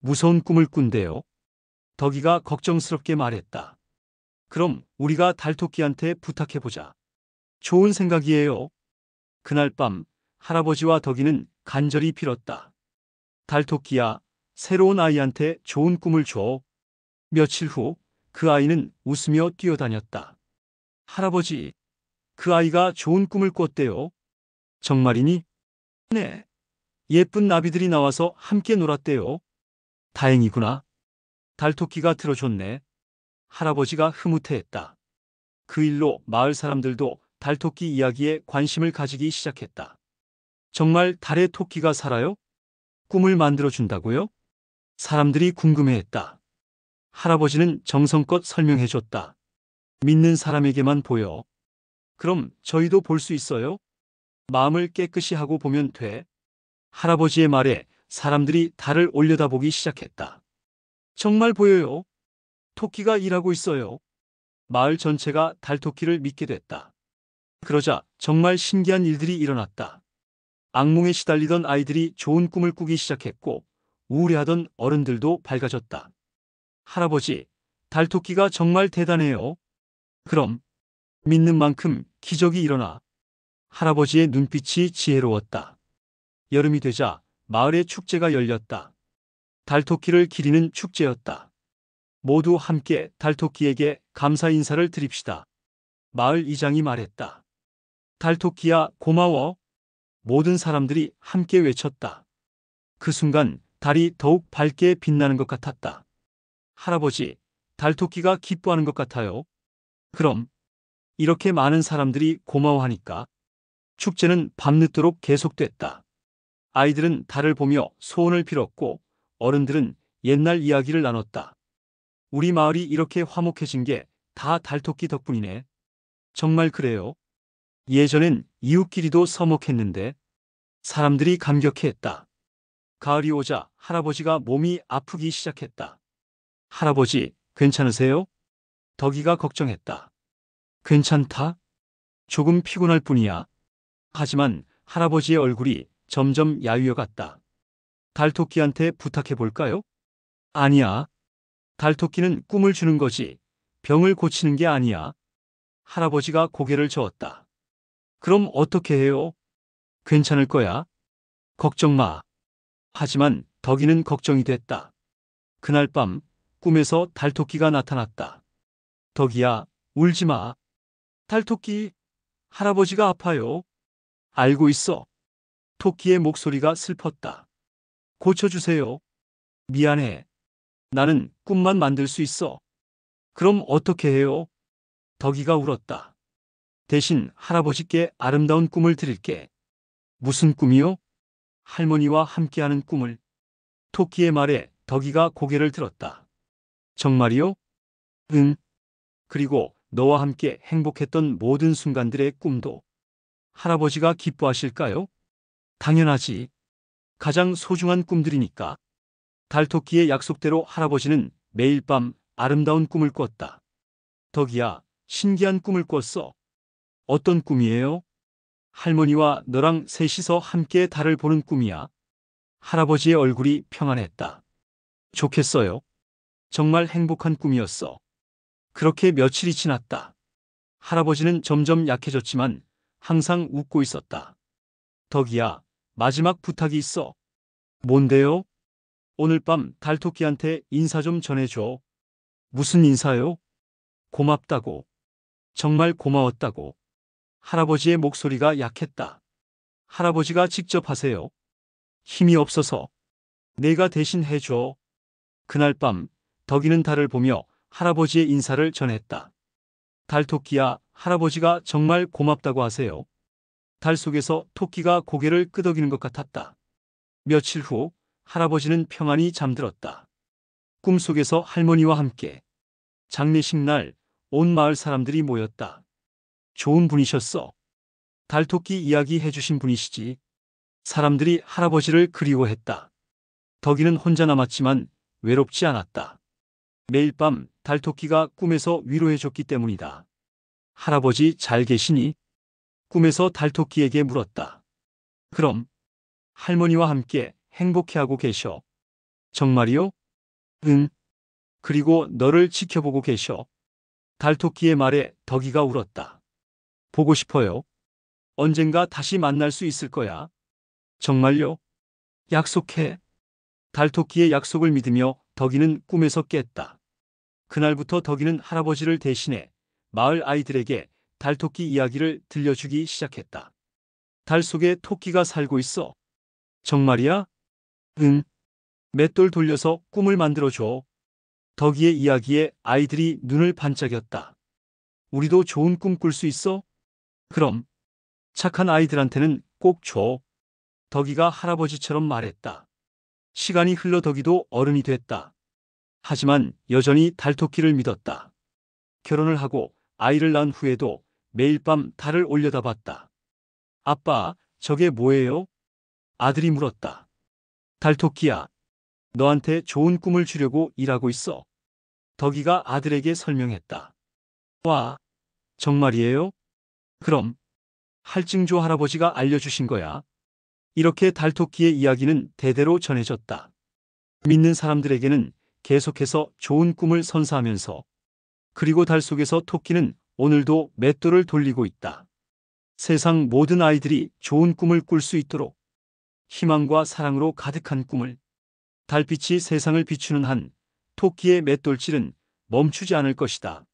무서운 꿈을 꾼대요. 덕이가 걱정스럽게 말했다. 그럼 우리가 달토끼한테 부탁해보자. 좋은 생각이에요. 그날 밤 할아버지와 덕이는 간절히 빌었다. 달토끼야, 새로운 아이한테 좋은 꿈을 줘. 며칠 후 그 아이는 웃으며 뛰어다녔다. 할아버지, 그 아이가 좋은 꿈을 꿨대요. 정말이니? 네. 예쁜 나비들이 나와서 함께 놀았대요. 다행이구나. 달토끼가 들어줬네. 할아버지가 흐뭇해했다. 그 일로 마을 사람들도 달토끼 이야기에 관심을 가지기 시작했다. 정말 달에 토끼가 살아요? 꿈을 만들어준다고요? 사람들이 궁금해했다. 할아버지는 정성껏 설명해줬다. 믿는 사람에게만 보여. 그럼 저희도 볼 수 있어요? 마음을 깨끗이 하고 보면 돼. 할아버지의 말에 사람들이 달을 올려다보기 시작했다. 정말 보여요. 토끼가 일하고 있어요. 마을 전체가 달토끼를 믿게 됐다. 그러자 정말 신기한 일들이 일어났다. 악몽에 시달리던 아이들이 좋은 꿈을 꾸기 시작했고 우울해하던 어른들도 밝아졌다. 할아버지, 달토끼가 정말 대단해요. 그럼 믿는 만큼 기적이 일어나. 할아버지의 눈빛이 지혜로웠다. 여름이 되자 마을에 축제가 열렸다. 달토끼를 기리는 축제였다. 모두 함께 달토끼에게 감사 인사를 드립시다. 마을 이장이 말했다. 달토끼야, 고마워. 모든 사람들이 함께 외쳤다. 그 순간 달이 더욱 밝게 빛나는 것 같았다. 할아버지, 달토끼가 기뻐하는 것 같아요. 그럼 이렇게 많은 사람들이 고마워하니까 축제는 밤늦도록 계속됐다. 아이들은 달을 보며 소원을 빌었고 어른들은 옛날 이야기를 나눴다. 우리 마을이 이렇게 화목해진 게 다 달토끼 덕분이네. 정말 그래요. 예전엔 이웃끼리도 서먹했는데 사람들이 감격해했다. 가을이 오자 할아버지가 몸이 아프기 시작했다. 할아버지, 괜찮으세요? 덕이가 걱정했다. 괜찮다? 조금 피곤할 뿐이야. 하지만 할아버지의 얼굴이 점점 야위어갔다. 달토끼한테 부탁해 볼까요? 아니야. 달토끼는 꿈을 주는 거지. 병을 고치는 게 아니야. 할아버지가 고개를 저었다. 그럼 어떻게 해요? 괜찮을 거야. 걱정 마. 하지만 덕이는 걱정이 됐다. 그날 밤 꿈에서 달토끼가 나타났다. 덕이야, 울지 마. 달토끼, 할아버지가 아파요. 알고 있어. 토끼의 목소리가 슬펐다. 고쳐주세요. 미안해. 나는 꿈만 만들 수 있어. 그럼 어떻게 해요? 덕이가 울었다. 대신 할아버지께 아름다운 꿈을 드릴게. 무슨 꿈이요? 할머니와 함께하는 꿈을. 토끼의 말에 덕이가 고개를 들었다. 정말이요? 응. 그리고 너와 함께 행복했던 모든 순간들의 꿈도 할아버지가 기뻐하실까요? 당연하지. 가장 소중한 꿈들이니까. 달토끼의 약속대로 할아버지는 매일 밤 아름다운 꿈을 꿨다. 덕이야, 신기한 꿈을 꿨어. 어떤 꿈이에요? 할머니와 너랑 셋이서 함께 달을 보는 꿈이야. 할아버지의 얼굴이 평안했다. 좋겠어요. 정말 행복한 꿈이었어. 그렇게 며칠이 지났다. 할아버지는 점점 약해졌지만 항상 웃고 있었다. 덕이야, 마지막 부탁이 있어. 뭔데요? 오늘 밤 달토끼한테 인사 좀 전해줘. 무슨 인사요? 고맙다고. 정말 고마웠다고. 할아버지의 목소리가 약했다. 할아버지가 직접 하세요. 힘이 없어서. 내가 대신 해줘. 그날 밤 덕이는 달을 보며 할아버지의 인사를 전했다. 달토끼야, 할아버지가 정말 고맙다고 하세요. 달 속에서 토끼가 고개를 끄덕이는 것 같았다. 며칠 후 할아버지는 평안히 잠들었다. 꿈속에서 할머니와 함께 장례식 날 온 마을 사람들이 모였다. 좋은 분이셨어. 달토끼 이야기 해주신 분이시지. 사람들이 할아버지를 그리워했다. 덕이는 혼자 남았지만 외롭지 않았다. 매일 밤 달토끼가 꿈에서 위로해줬기 때문이다. 할아버지 잘 계시니? 꿈에서 달토끼에게 물었다. 그럼 할머니와 함께 행복해하고 계셔. 정말이요? 응. 그리고 너를 지켜보고 계셔. 달토끼의 말에 덕이가 울었다. 보고 싶어요. 언젠가 다시 만날 수 있을 거야. 정말요? 약속해. 달토끼의 약속을 믿으며 덕이는 꿈에서 깼다. 그날부터 덕이는 할아버지를 대신해 마을 아이들에게 달토끼 이야기를 들려주기 시작했다. 달 속에 토끼가 살고 있어. 정말이야? 응. 맷돌 돌려서 꿈을 만들어줘. 덕이의 이야기에 아이들이 눈을 반짝였다. 우리도 좋은 꿈 꿀 수 있어? 그럼. 착한 아이들한테는 꼭 줘. 덕이가 할아버지처럼 말했다. 시간이 흘러 덕이도 어른이 됐다. 하지만 여전히 달토끼를 믿었다. 결혼을 하고 아이를 낳은 후에도 매일 밤 달을 올려다봤다. 아빠, 저게 뭐예요? 아들이 물었다. 달토끼야. 너한테 좋은 꿈을 주려고 일하고 있어. 덕이가 아들에게 설명했다. 와, 정말이에요? 그럼 할증조 할아버지가 알려주신 거야. 이렇게 달토끼의 이야기는 대대로 전해졌다. 믿는 사람들에게는 계속해서 좋은 꿈을 선사하면서 그리고 달 속에서 토끼는 오늘도 맷돌을 돌리고 있다. 세상 모든 아이들이 좋은 꿈을 꿀 수 있도록 희망과 사랑으로 가득한 꿈을 달빛이 세상을 비추는 한 토끼의 맷돌질은 멈추지 않을 것이다.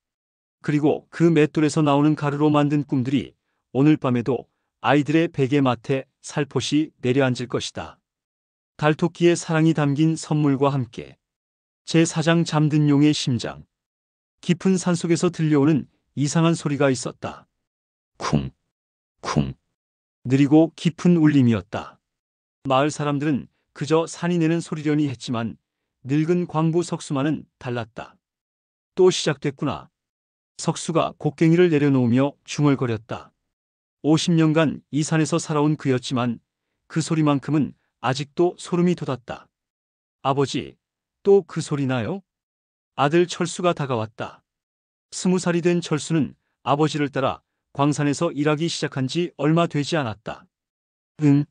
그리고 그 맷돌에서 나오는 가루로 만든 꿈들이 오늘 밤에도 아이들의 베개맡에 살포시 내려앉을 것이다. 달토끼의 사랑이 담긴 선물과 함께 제4장 잠든 용의 심장. 깊은 산속에서 들려오는 이상한 소리가 있었다. 쿵, 쿵. 느리고 깊은 울림이었다. 마을 사람들은 그저 산이 내는 소리려니 했지만 늙은 광부 석수만은 달랐다. 또 시작됐구나. 석수가 곡괭이를 내려놓으며 중얼거렸다. 50년간 이 산에서 살아온 그였지만 그 소리만큼은 아직도 소름이 돋았다. 아버지, 또 그 소리 나요? 아들 철수가 다가왔다. 20살이 된 철수는 아버지를 따라 광산에서 일하기 시작한 지 얼마 되지 않았다. 응,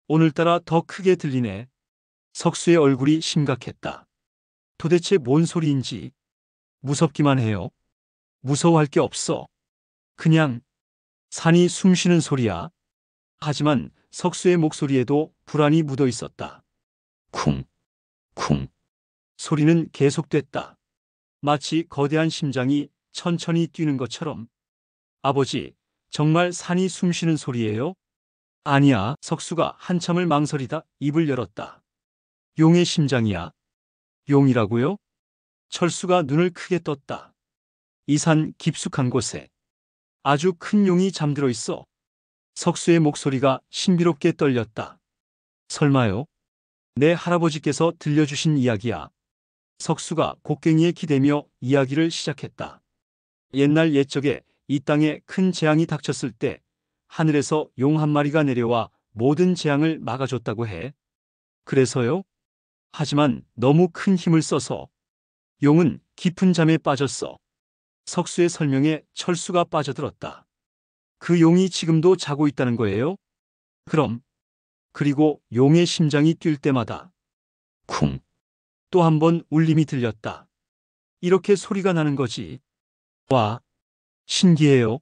오늘따라 더 크게 들리네. 석수의 얼굴이 심각했다. 도대체 뭔 소리인지 무섭기만 해요. 무서워할 게 없어. 그냥 산이 숨쉬는 소리야. 하지만 석수의 목소리에도 불안이 묻어 있었다. 쿵, 쿵. 소리는 계속됐다. 마치 거대한 심장이 천천히 뛰는 것처럼. 아버지, 정말 산이 숨쉬는 소리예요? 아니야. 석수가 한참을 망설이다 입을 열었다. 용의 심장이야. 용이라고요? 철수가 눈을 크게 떴다. 이 산 깊숙한 곳에 아주 큰 용이 잠들어 있어. 석수의 목소리가 신비롭게 떨렸다. 설마요? 내 할아버지께서 들려주신 이야기야. 석수가 곡괭이에 기대며 이야기를 시작했다. 옛날 옛적에 이 땅에 큰 재앙이 닥쳤을 때 하늘에서 용 한 마리가 내려와 모든 재앙을 막아줬다고 해. 그래서요? 하지만 너무 큰 힘을 써서 용은 깊은 잠에 빠졌어. 석수의 설명에 철수가 빠져들었다. 그 용이 지금도 자고 있다는 거예요? 그럼. 그리고 용의 심장이 뛸 때마다 쿵. 또 한 번 울림이 들렸다. 이렇게 소리가 나는 거지. 와, 신기해요.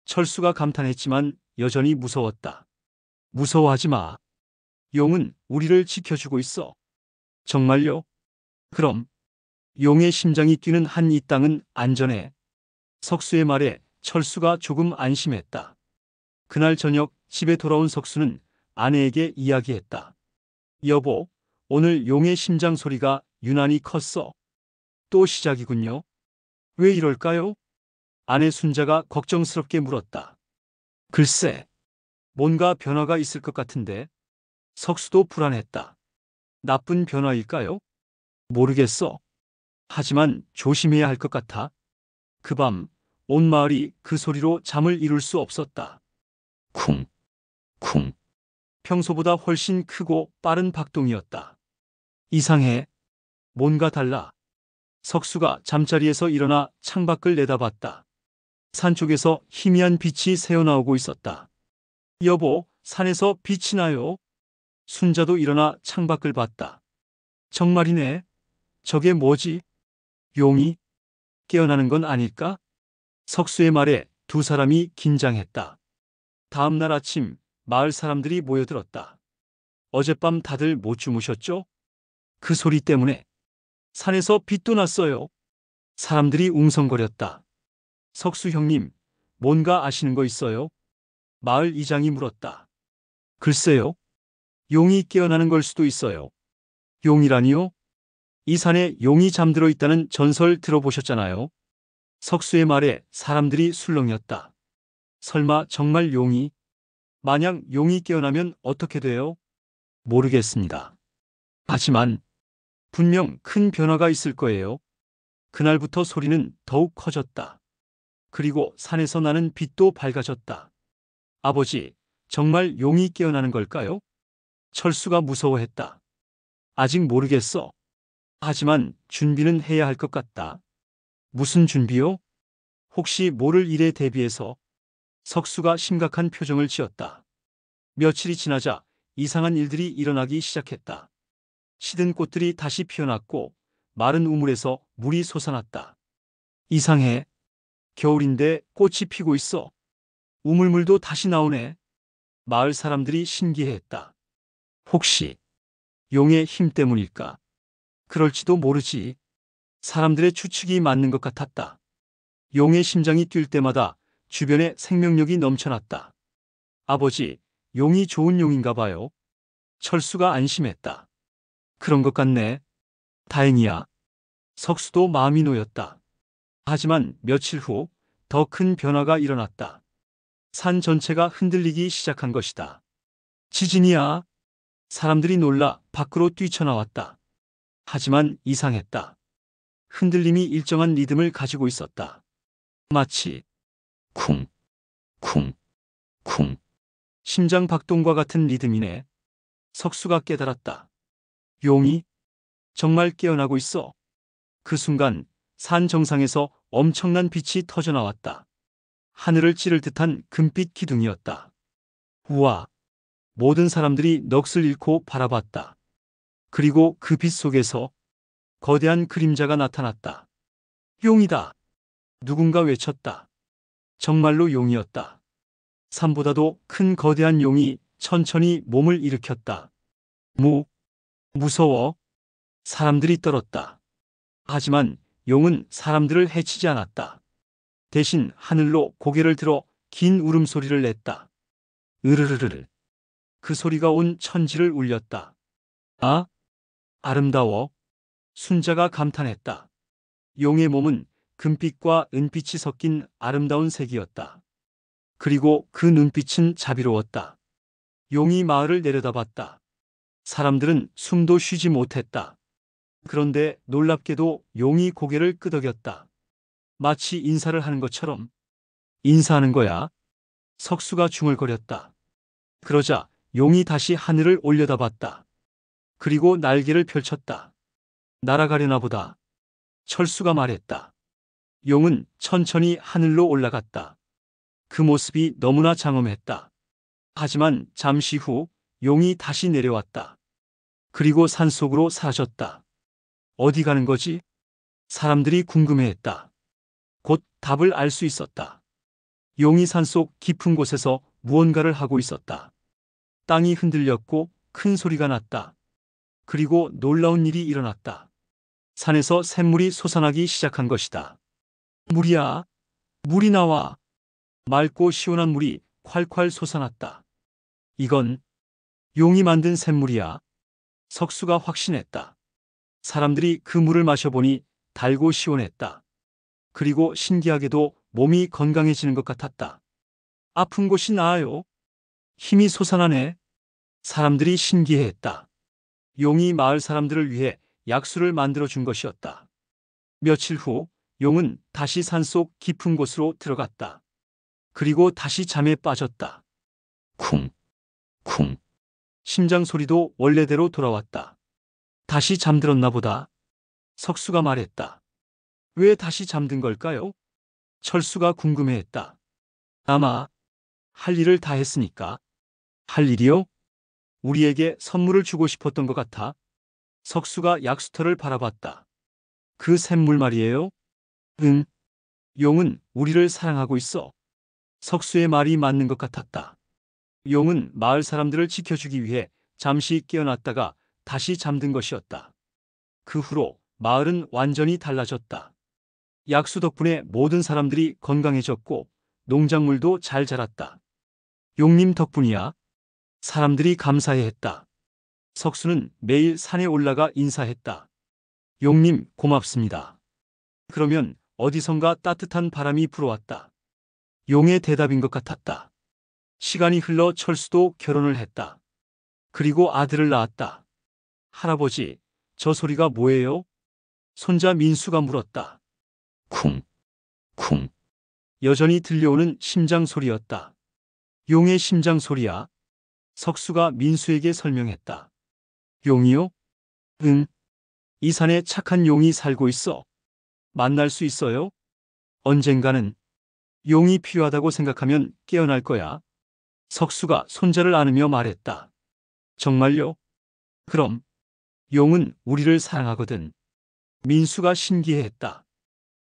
철수가 감탄했지만 여전히 무서웠다. 무서워하지 마. 용은 우리를 지켜주고 있어. 정말요? 그럼 용의 심장이 뛰는 한 이 땅은 안전해. 석수의 말에 철수가 조금 안심했다. 그날 저녁 집에 돌아온 석수는 아내에게 이야기했다. 여보, 오늘 용의 심장 소리가 유난히 컸어. 또 시작이군요. 왜 이럴까요? 아내 순자가 걱정스럽게 물었다. 글쎄, 뭔가 변화가 있을 것 같은데. 석수도 불안했다. 나쁜 변화일까요? 모르겠어. 하지만 조심해야 할 것 같아. 그 밤, 온 마을이 그 소리로 잠을 이룰 수 없었다. 쿵, 쿵. 평소보다 훨씬 크고 빠른 박동이었다. 이상해. 뭔가 달라. 석수가 잠자리에서 일어나 창밖을 내다봤다. 산 쪽에서 희미한 빛이 새어나오고 있었다. 여보, 산에서 빛이 나요. 순자도 일어나 창밖을 봤다. 정말이네. 저게 뭐지? 용이 깨어나는 건 아닐까? 석수의 말에 두 사람이 긴장했다. 다음 날 아침 마을 사람들이 모여들었다. 어젯밤 다들 못 주무셨죠? 그 소리 때문에 산에서 빛도 났어요. 사람들이 웅성거렸다. 석수 형님, 뭔가 아시는 거 있어요? 마을 이장이 물었다. 글쎄요. 용이 깨어나는 걸 수도 있어요. 용이라니요? 이 산에 용이 잠들어 있다는 전설 들어보셨잖아요. 석수의 말에 사람들이 술렁였다. 설마 정말 용이? 만약 용이 깨어나면 어떻게 돼요? 모르겠습니다. 하지만 분명 큰 변화가 있을 거예요. 그날부터 소리는 더욱 커졌다. 그리고 산에서 나는 빛도 밝아졌다. 아버지, 정말 용이 깨어나는 걸까요? 철수가 무서워했다. 아직 모르겠어. 하지만 준비는 해야 할 것 같다. 무슨 준비요? 혹시 모를 일에 대비해서. 석수가 심각한 표정을 지었다. 며칠이 지나자 이상한 일들이 일어나기 시작했다. 시든 꽃들이 다시 피어났고 마른 우물에서 물이 솟아났다. 이상해. 겨울인데 꽃이 피고 있어. 우물물도 다시 나오네. 마을 사람들이 신기해했다. 혹시 용의 힘 때문일까? 그럴지도 모르지. 사람들의 추측이 맞는 것 같았다. 용의 심장이 뛸 때마다 주변에 생명력이 넘쳐났다. 아버지, 용이 좋은 용인가 봐요. 철수가 안심했다. 그런 것 같네. 다행이야. 석수도 마음이 놓였다. 하지만 며칠 후 더 큰 변화가 일어났다. 산 전체가 흔들리기 시작한 것이다. 지진이야. 사람들이 놀라 밖으로 뛰쳐나왔다. 하지만 이상했다. 흔들림이 일정한 리듬을 가지고 있었다. 마치 쿵, 쿵, 쿵. 심장 박동과 같은 리듬이네. 석수가 깨달았다. 용이 정말 깨어나고 있어. 그 순간 산 정상에서 엄청난 빛이 터져 나왔다. 하늘을 찌를 듯한 금빛 기둥이었다. 우와! 모든 사람들이 넋을 잃고 바라봤다. 그리고 그 빛 속에서 거대한 그림자가 나타났다. 용이다. 누군가 외쳤다. 정말로 용이었다. 산보다도 큰 거대한 용이 천천히 몸을 일으켰다. 무서워. 사람들이 떨었다. 하지만 용은 사람들을 해치지 않았다. 대신 하늘로 고개를 들어 긴 울음소리를 냈다. 으르르르르. 그 소리가 온 천지를 울렸다. 아, 아름다워. 순자가 감탄했다. 용의 몸은 금빛과 은빛이 섞인 아름다운 색이었다. 그리고 그 눈빛은 자비로웠다. 용이 마을을 내려다봤다. 사람들은 숨도 쉬지 못했다. 그런데 놀랍게도 용이 고개를 끄덕였다. 마치 인사를 하는 것처럼. 인사하는 거야? 석수가 중얼거렸다. 그러자 용이 다시 하늘을 올려다봤다. 그리고 날개를 펼쳤다. 날아가려나 보다. 철수가 말했다. 용은 천천히 하늘로 올라갔다. 그 모습이 너무나 장엄했다. 하지만 잠시 후 용이 다시 내려왔다. 그리고 산속으로 사라졌다. 어디 가는 거지? 사람들이 궁금해했다. 곧 답을 알 수 있었다. 용이 산속 깊은 곳에서 무언가를 하고 있었다. 땅이 흔들렸고 큰 소리가 났다. 그리고 놀라운 일이 일어났다. 산에서 샘물이 솟아나기 시작한 것이다. 물이야. 물이 나와. 맑고 시원한 물이 콸콸 솟아났다. 이건 용이 만든 샘물이야. 석수가 확신했다. 사람들이 그 물을 마셔보니 달고 시원했다. 그리고 신기하게도 몸이 건강해지는 것 같았다. 아픈 곳이 나아요. 힘이 솟아나네. 사람들이 신기해했다. 용이 마을 사람들을 위해 약수를 만들어 준 것이었다. 며칠 후 용은 다시 산속 깊은 곳으로 들어갔다. 그리고 다시 잠에 빠졌다. 쿵, 쿵. 심장 소리도 원래대로 돌아왔다. 다시 잠들었나 보다. 석수가 말했다. 왜 다시 잠든 걸까요? 철수가 궁금해했다. 아마 할 일을 다 했으니까. 할 일이요? 우리에게 선물을 주고 싶었던 것 같아. 석수가 약수터를 바라봤다. 그 샘물 말이에요? 응. 용은 우리를 사랑하고 있어. 석수의 말이 맞는 것 같았다. 용은 마을 사람들을 지켜주기 위해 잠시 깨어났다가 다시 잠든 것이었다. 그 후로 마을은 완전히 달라졌다. 약수 덕분에 모든 사람들이 건강해졌고 농작물도 잘 자랐다. 용님 덕분이야. 사람들이 감사해했다. 석수는 매일 산에 올라가 인사했다. 용님 고맙습니다. 그러면 어디선가 따뜻한 바람이 불어왔다. 용의 대답인 것 같았다. 시간이 흘러 철수도 결혼을 했다. 그리고 아들을 낳았다. 할아버지, 저 소리가 뭐예요? 손자 민수가 물었다. 쿵, 쿵. 여전히 들려오는 심장 소리였다. 용의 심장 소리야. 석수가 민수에게 설명했다. 용이요? 응. 이 산에 착한 용이 살고 있어. 만날 수 있어요? 언젠가는 용이 필요하다고 생각하면 깨어날 거야. 석수가 손자를 안으며 말했다. 정말요? 그럼 용은 우리를 사랑하거든. 민수가 신기해했다.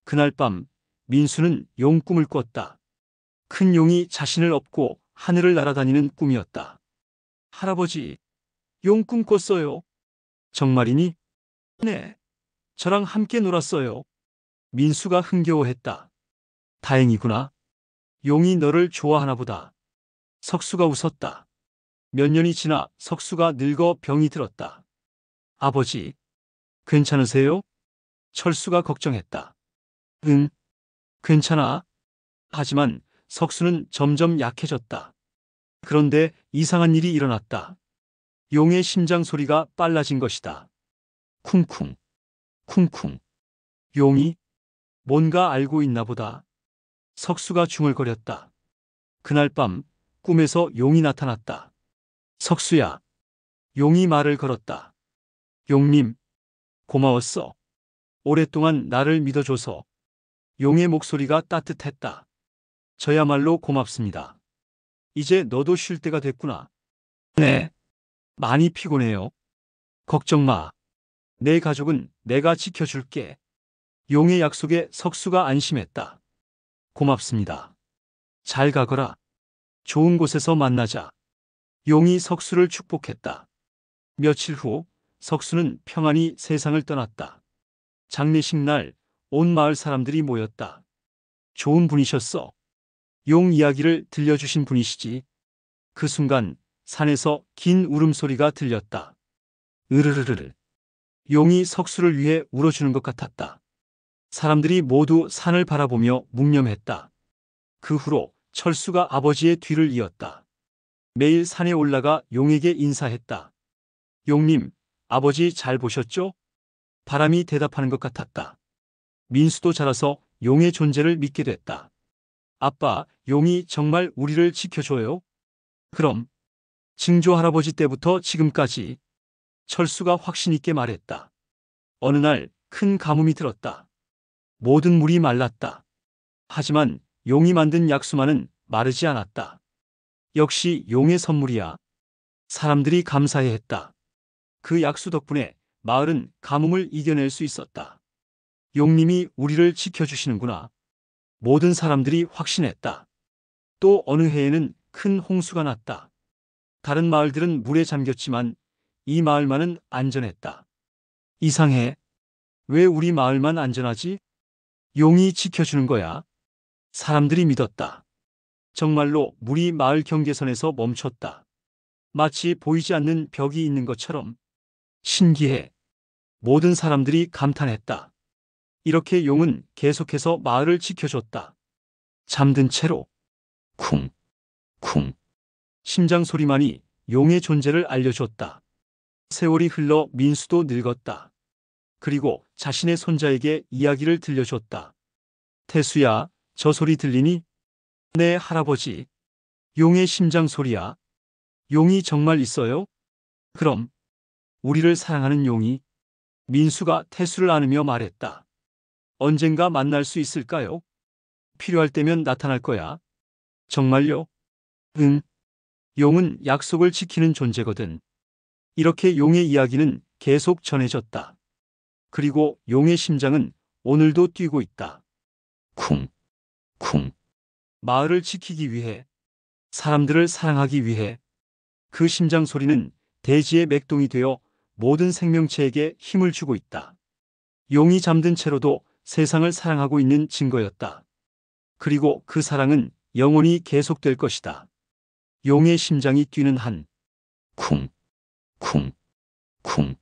그날 밤 민수는 용 꿈을 꿨다. 큰 용이 자신을 업고 하늘을 날아다니는 꿈이었다. 할아버지, 용 꿈 꿨어요. 정말이니? 네. 저랑 함께 놀았어요. 민수가 흥겨워했다. 다행이구나. 용이 너를 좋아하나 보다. 석수가 웃었다. 몇 년이 지나 석수가 늙어 병이 들었다. 아버지, 괜찮으세요? 철수가 걱정했다. 응, 괜찮아. 하지만 석수는 점점 약해졌다. 그런데 이상한 일이 일어났다. 용의 심장 소리가 빨라진 것이다. 쿵쿵, 쿵쿵. 용이 뭔가 알고 있나 보다. 석수가 중얼거렸다. 그날 밤 꿈에서 용이 나타났다. 석수야. 용이 말을 걸었다. 용님, 고마웠어. 오랫동안 나를 믿어줘서. 용의 목소리가 따뜻했다. 저야말로 고맙습니다. 이제 너도 쉴 때가 됐구나. 네. 많이 피곤해요. 걱정 마. 내 가족은 내가 지켜줄게. 용의 약속에 석수가 안심했다. 고맙습니다. 잘 가거라. 좋은 곳에서 만나자. 용이 석수를 축복했다. 며칠 후 석수는 평안히 세상을 떠났다. 장례식 날 온 마을 사람들이 모였다. 좋은 분이셨어. 용 이야기를 들려주신 분이시지. 그 순간 산에서 긴 울음소리가 들렸다. 으르르르르. 용이 석수를 위해 울어주는 것 같았다. 사람들이 모두 산을 바라보며 묵념했다. 그 후로 철수가 아버지의 뒤를 이었다. 매일 산에 올라가 용에게 인사했다. 용님, 아버지 잘 보셨죠? 바람이 대답하는 것 같았다. 민수도 자라서 용의 존재를 믿게 됐다. 아빠, 용이 정말 우리를 지켜줘요? 그럼, 증조 할아버지 때부터 지금까지. 철수가 확신 있게 말했다. 어느 날 큰 가뭄이 들었다. 모든 물이 말랐다. 하지만 용이 만든 약수만은 마르지 않았다. 역시 용의 선물이야. 사람들이 감사해했다. 그 약수 덕분에 마을은 가뭄을 이겨낼 수 있었다. 용님이 우리를 지켜주시는구나. 모든 사람들이 확신했다. 또 어느 해에는 큰 홍수가 났다. 다른 마을들은 물에 잠겼지만 이 마을만은 안전했다. 이상해. 왜 우리 마을만 안전하지? 용이 지켜주는 거야. 사람들이 믿었다. 정말로 물이 마을 경계선에서 멈췄다. 마치 보이지 않는 벽이 있는 것처럼. 신기해. 모든 사람들이 감탄했다. 이렇게 용은 계속해서 마을을 지켜줬다. 잠든 채로. 쿵, 쿵. 심장 소리만이 용의 존재를 알려줬다. 세월이 흘러 민수도 늙었다. 그리고 자신의 손자에게 이야기를 들려줬다. 태수야, 저 소리 들리니? 네, 할아버지. 용의 심장 소리야. 용이 정말 있어요? 그럼, 우리를 사랑하는 용이? 민수가 태수를 안으며 말했다. 언젠가 만날 수 있을까요? 필요할 때면 나타날 거야. 정말요? 응. 용은 약속을 지키는 존재거든. 이렇게 용의 이야기는 계속 전해졌다. 그리고 용의 심장은 오늘도 뛰고 있다. 쿵, 쿵. 마을을 지키기 위해, 사람들을 사랑하기 위해 그 심장 소리는 대지의 맥동이 되어 모든 생명체에게 힘을 주고 있다. 용이 잠든 채로도 세상을 사랑하고 있는 증거였다. 그리고 그 사랑은 영원히 계속될 것이다. 용의 심장이 뛰는 한 쿵, 쿵, 쿵.